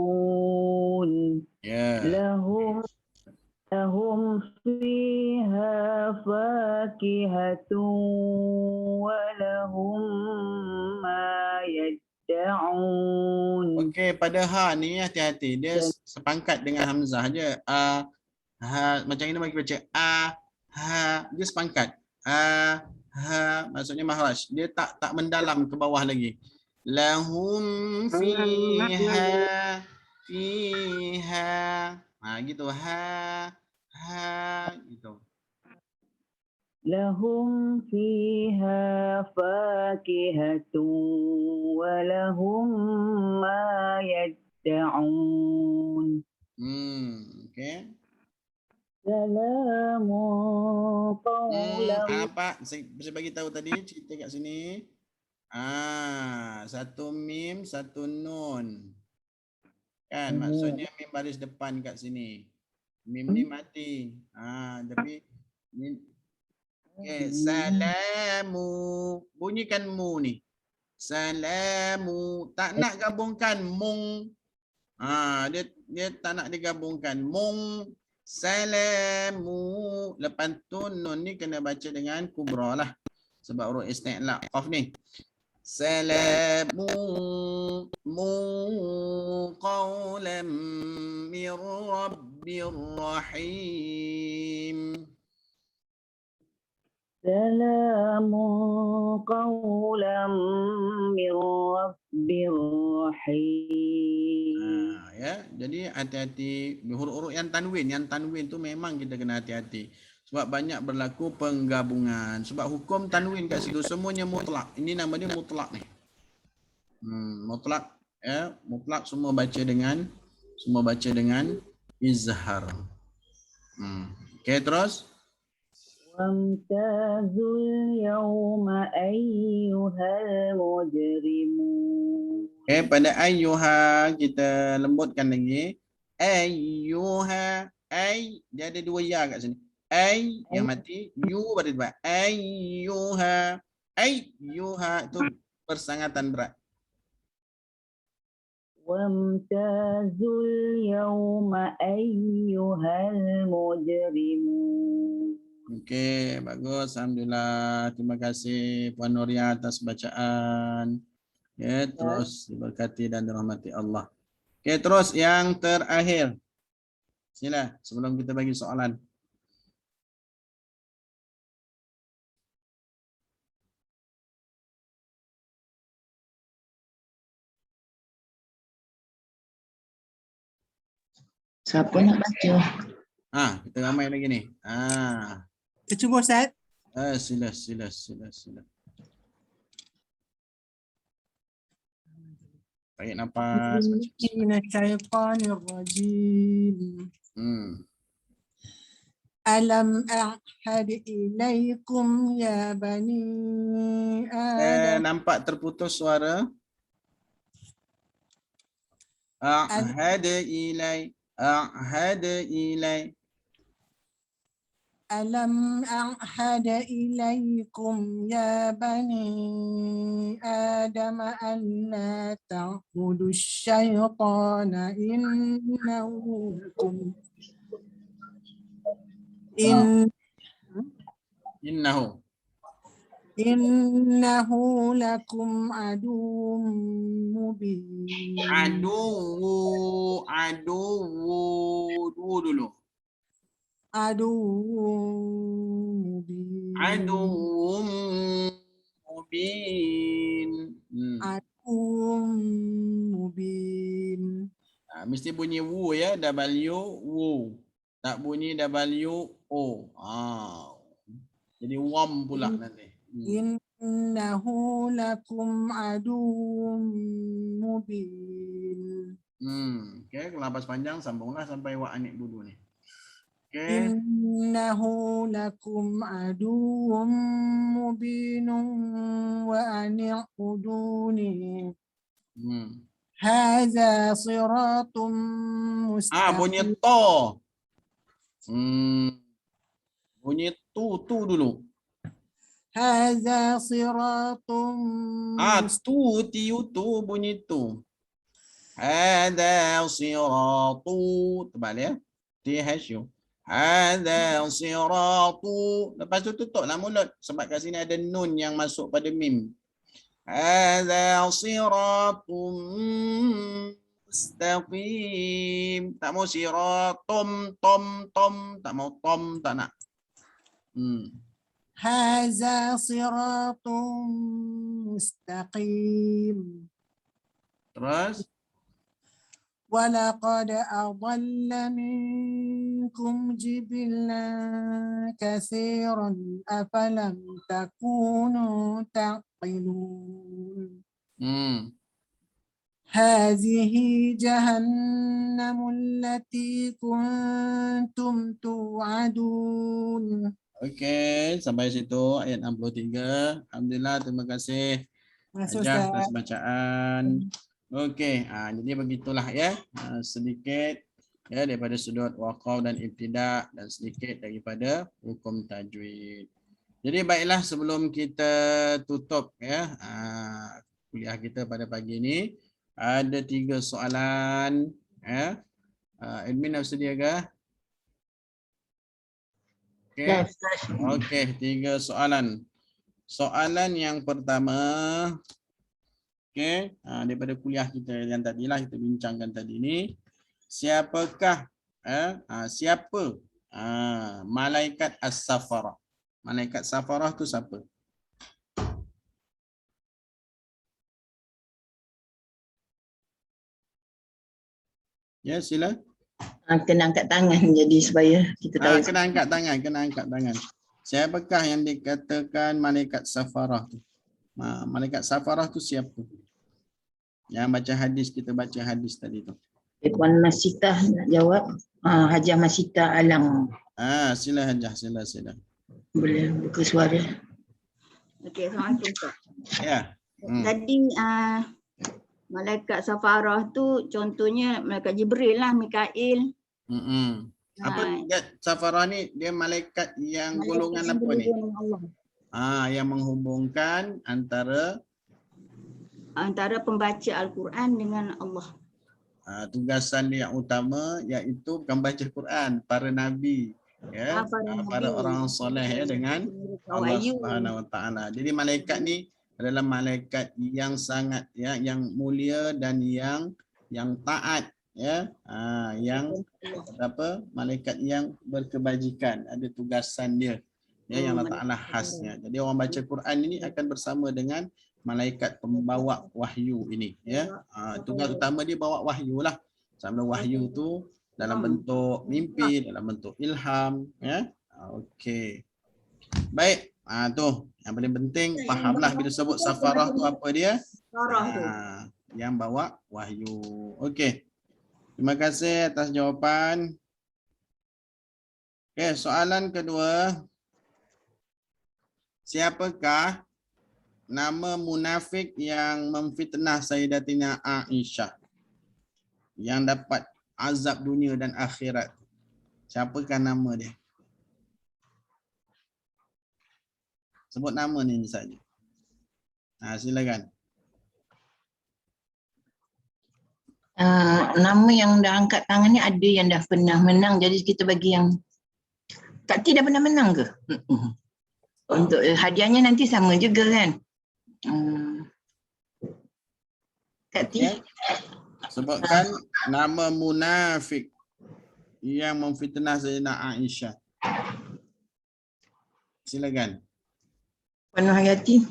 لهم فيها فاكهة ولهم ما يدعون. Okey, pada ha ni hati-hati. Dia sepangkat dengan hamzah je. Macam ini bagi baca dia sepangkat. Maksudnya mahraj. Dia tak mendalam ke bawah lagi. Lahum fiha gitu gitu. Lahum fiha fakihatun wa lahum ma yad'un. Okey. Salamun qawlan. Apa saya bagi tahu tadi cerita kat sini. Satu mim, satu nun. Kan maksudnya mim baris depan kat sini. Mim ni mati. Tapi ni okey, salamu. Bunyikan mu ni. Salamu. Tak nak gabungkan mung. Dia tak nak digabungkan mung. Salamu. Lepas tu nun ni kena baca dengan kubra lah. Sebab huruf isti'la qaf ni. Salamu qawlan min rabbir rahim. Salamun qawlan min rabbir rahim. Ya, jadi hati-hati huruf-huruf yang tanwin tu memang kita kena hati-hati. Sebab banyak berlaku penggabungan. Sebab hukum tanwin kat situ semuanya mutlak. Ini nama dia mutlak ni. Mutlak, ya, mutlak semua baca dengan izhar. Okey, terus. وامتازوا اليوم أيها المجرمون. Okey, pada ayyuha kita lembutkan lagi. Ayyuha, dia ada dua ya kat sini. Yang mati, yu pada depan. Ayyuha itu persangatan berat. وامتازوا اليوم أيها المجرمون. Okey, bagus. Alhamdulillah. Terima kasih Puan Nuria atas bacaan. Ya, terus diberkati dan dirahmati Allah. Okey, terus yang terakhir. Sila sebelum kita bagi soalan. Siapa nak baca? Kita ramai lagi ni. Kita cuba Ustaz. Sila. Tarik nafas. Minasyaitanirrajim. Alam a'had ilaikum ya bani Adam. Nampak terputus suara. Ahad ilai. Alam a'had ilaikum ya bani Adam an la ta'budu syaitana innahu lakum innahu lakum aduwwum mubin. Aduwwu dulu. Aduwwum mubin. Aduwwum mubin. Aduwwum mubin. Mesti bunyi wu ya, W wu. Tak bunyi W o. Jadi wam pula nanti. Innahu lakum aduwwum mubin. Okey, kelapas panjang sambunglah sampai wa anik dulu ni. Okey. Innahu lakum aduwwum mubinun wa ani'buduni. Hadza siratum mustaqim. Bunyi to. Bunyi tu dulu. Hadza siratum tu bunyi tu. Hadza siratu. Tebal ya. T-H-U. Hadza siratu. Lepas tu tutuplah mulut sebab kat sini ada nun yang masuk pada mim. Hadza siratum mustaqim. Tak mau siratum tom. Tak mau tom, tak nak. Hadza siratum mustaqim. Terus Walaqad adalla minkum jibillan katsiran afalam takunu taqilun. Hazihi jahannamul lati kuntum tu'adun. Okey, sampai situ ayat 63. Alhamdulillah, terima kasih Hajah atas bacaan. Okey, jadi begitulah ya, sedikit ya daripada sudut waqaf dan ibtida dan sedikit daripada hukum tajwid. Jadi baiklah, sebelum kita tutup ya kuliah kita pada pagi ini, ada 3 soalan ya. Admin dah sedia ke? Okey, 3 soalan. Soalan yang pertama, okey, daripada kuliah kita yang tadilah kita bincangkan tadi ni, siapakah siapa malaikat as-safarah? Malaikat safarah tu siapa? Ya, sila. Kena angkat tangan jadi supaya kita tahu. Kena angkat tangan. Siapakah yang dikatakan malaikat safarah tu? Malaikat safarah tu siapa? Yang baca hadis, kita baca hadis tadi tu. Puan Masita nak jawab. Hajah Masita Alang. Sila Hajah, sila. Boleh buka suara. Okey, Assalamualaikum Ustaz. Ya. Tadi malaikat safarah tu contohnya malaikat Jibril lah, Mikail. Apa dia safarah ni? Dia malaikat yang golongan apa ni? Yang menghubungkan antara pembaca Al-Quran dengan Allah. Tugasan dia yang utama iaitu bukan baca Quran, para nabi, ya, para orang soleh ya, dengan Allah Subhanahu Wa Taala. Jadi malaikat ni adalah malaikat yang sangat yang mulia dan yang taat, ya, yang malaikat yang berkebajikan, ada tugasan dia, ya, yang Allah Taala khasnya. Jadi orang baca Quran ini akan bersama dengan malaikat pembawa wahyu ini, ya. Tugas utama dia bawa wahyu lah. Sama wahyu tu dalam bentuk mimpi, dalam bentuk ilham, ya. Okey. Baik. Tu yang paling penting fahamlah bila sebut safarah tu apa dia? Yang bawa wahyu. Okey. Terima kasih atas jawapan. Okey, soalan kedua. Siapakah nama munafik yang memfitnah Sayyidatina Aisyah yang dapat azab dunia dan akhirat? Siapakah nama dia? Sebut nama ni saja. Silakan. Nama yang dah angkat tangan ni ada yang dah pernah menang, jadi kita bagi yang Kak T dah pernah menang ke? Untuk hadiahnya nanti sama juga kan? Kak T? Sebutkan nama munafik yang memfitnah Sayyidatina Aisyah. Silakan. Puan Hayati.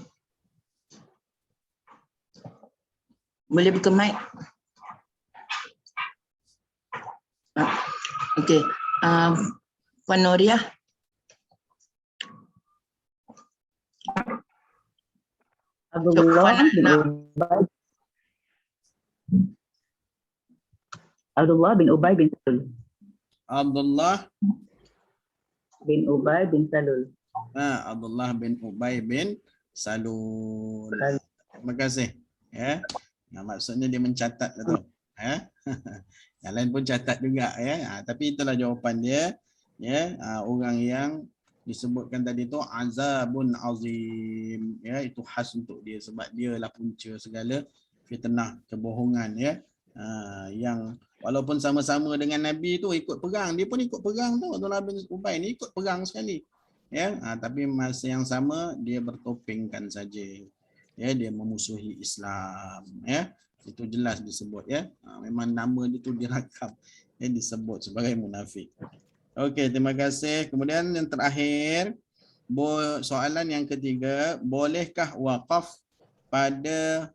Boleh buka mic? Okey. Puan Noriah. Abdullah bin Ubay bin Salul. Abdullah bin Ubay bin Salul. Abdullah bin Ubay bin Salul. Terima kasih. Ya. Maksudnya dia mencatat tu. Ya. Yang lain pun catat juga, ya. Tapi itulah jawapan dia, ya. Orang yang disebutkan tadi tu azabun azim, ya, itu khas untuk dia sebab dia lah punca segala fitnah, kebohongan, ya. Yang walaupun sama-sama dengan Nabi tu ikut perang, dia pun ikut perang tu. Abdullah bin Ubay ni ikut perang sekali, ya. Tapi masa yang sama dia bertopengkan saja, ya, dia memusuhi Islam, ya. Itu jelas disebut, ya. Memang nama dia tu dirakam, ya, disebut sebagai munafik. Okey, terima kasih. Kemudian yang terakhir, soalan yang ketiga, bolehkah waqaf pada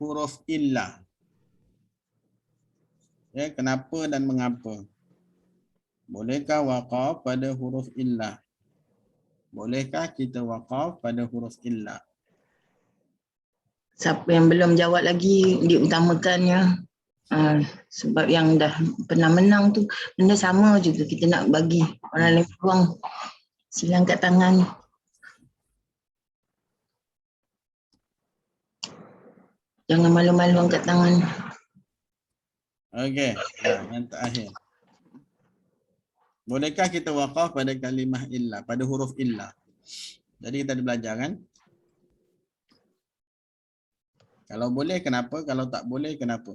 huruf illah? Ya, kenapa dan mengapa? Bolehkah waqaf pada huruf illah? Bolehkah kita waqaf pada huruf illah? Siapa yang belum jawab lagi diutamakannya. Sebab yang dah pernah menang tu benda sama juga, kita nak bagi orang lain peluang. Sila angkat tangan. Jangan malu-malu angkat tangan. Okey, yang terakhir. Bolehkah kita waqaf pada kalimah illah, pada huruf illah? Jadi kita ada belajar kan? Kalau boleh kenapa? Kalau tak boleh kenapa?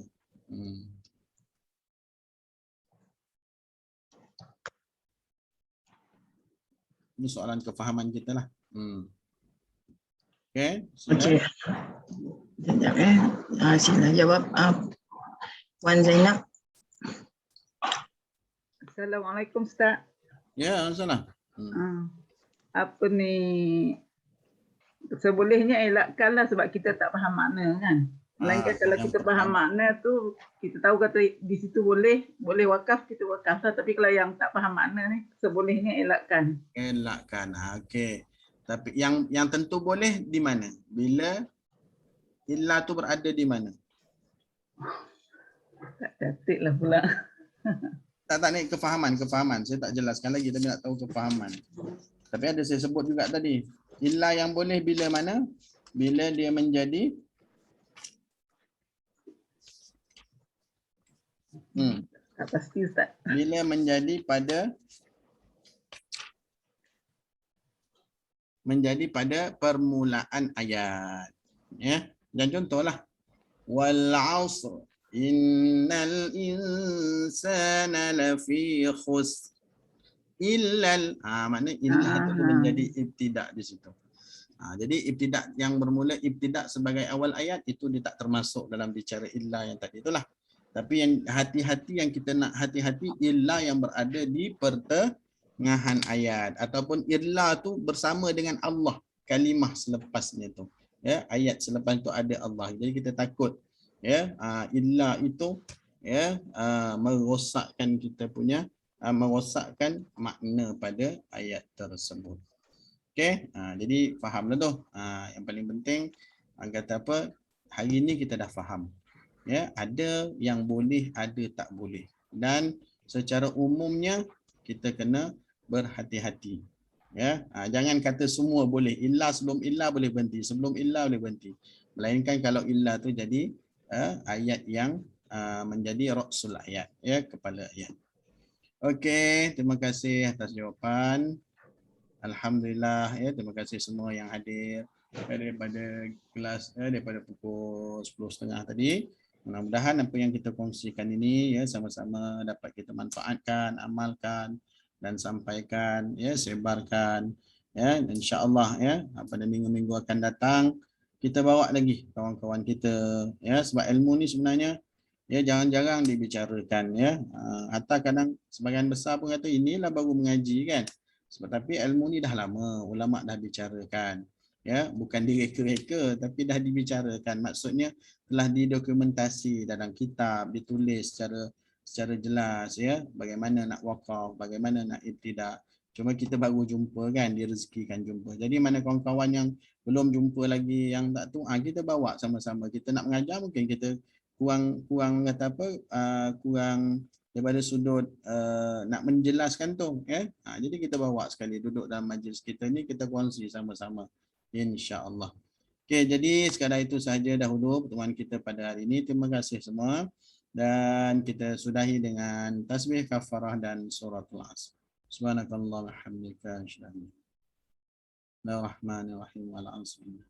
Ini soalan kefahaman kita lah. Okey. Okey. Sekejap sila jawab. Puan Zainab. Assalamualaikum Ustaz. Ya, salam. Apa ni? Sebolehnya elakkanlah sebab kita tak faham makna kan. Melainkan kalau yang kita faham makna tu, kita tahu kata di situ boleh wakaf, kita wakaf lah. Tapi kalau yang tak faham makna ni, sebolehnya elakkan. elakkan. Okey. Tapi yang tentu boleh di mana? Bila illa tu berada di mana? Tak catat lah pula. Tak naik kefahaman. Saya tak jelaskan lagi, tapi nak tahu kefahaman. Tapi ada saya sebut juga tadi. Illa yang boleh bila mana? Bila dia menjadi Tak pasti Ustaz. bila menjadi pada permulaan ayat. Ya. Dan contohlah. Wal 'asr innal insana lafi khusr illal maknanya illa tu menjadi ibtidak di situ. Jadi ibtidak yang bermula ibtidak sebagai awal ayat itu dia tak termasuk dalam bicara illa yang tadi itulah. Tapi yang hati-hati yang kita nak hati-hati illa yang berada di pertengahan ayat ataupun illa tu bersama dengan Allah kalimah selepasnya tu. Ya, ayat selepas itu ada Allah. Jadi kita takut ya illa itu ya merosakkan kita punya merosakkan makna pada ayat tersebut. Okey, jadi fahamlah tu. Yang paling penting kata apa? Hari ini kita dah faham. Ya, ada yang boleh, ada tak boleh. Dan secara umumnya kita kena berhati-hati. Ya, jangan kata semua boleh. Illa sebelum illa boleh berhenti, sebelum illa boleh berhenti. Melainkan kalau illa tu jadi ayat yang menjadi ra'sul ayat, ya, kepala ayat. Okey, terima kasih atas jawapan. Alhamdulillah ya, terima kasih semua yang hadir daripada kelas daripada pukul 10.30 tadi. Mudah-mudahan apa yang kita kongsikan ini ya sama-sama dapat kita manfaatkan, amalkan dan sampaikan ya, sebarkan ya, insya-Allah ya. Pada minggu-minggu akan datang kita bawa lagi kawan-kawan kita ya, sebab ilmu ni sebenarnya ya jarang-jarang dibicarakan ya. Hatta kadang sebagian besar pun kata inilah baru mengaji kan. Sebab tapi ilmu ni dah lama ulama dah bicarakan ya, bukan direka-reka tapi dah dibicarakan. Maksudnya telah didokumentasi dalam kitab, ditulis secara jelas ya, bagaimana nak wakaf, bagaimana nak ibtidak. Cuma kita baru jumpa kan, direzekikan jumpa. Jadi mana kawan-kawan yang belum jumpa lagi yang tak tu, kita bawa sama-sama. Kita nak mengajar mungkin kita kurang kata apa, kurang daripada sudut nak menjelaskan tu ya. Jadi kita bawa sekali duduk dalam majlis kita ni, kita kongsi sama-sama insya-Allah. Okey, jadi sekadar itu sahaja dahulu pertemuan kita pada hari ini. Terima kasih semua dan kita sudahi dengan tasbih kafarah dan suratul Asr. Subhanakallah wa hamdika asyhadu an la ilaha illa anta astaghfiruka wa atubu ilaik.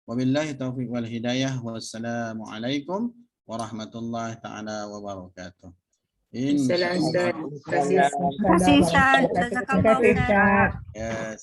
Wabillahi taufiq wal hidayah. Wassalamu alaikum warahmatullahi taala wabarakatuh. Assalamualaikum. Terima kasih Ustaz. Jazakallah Ustaz. Yes.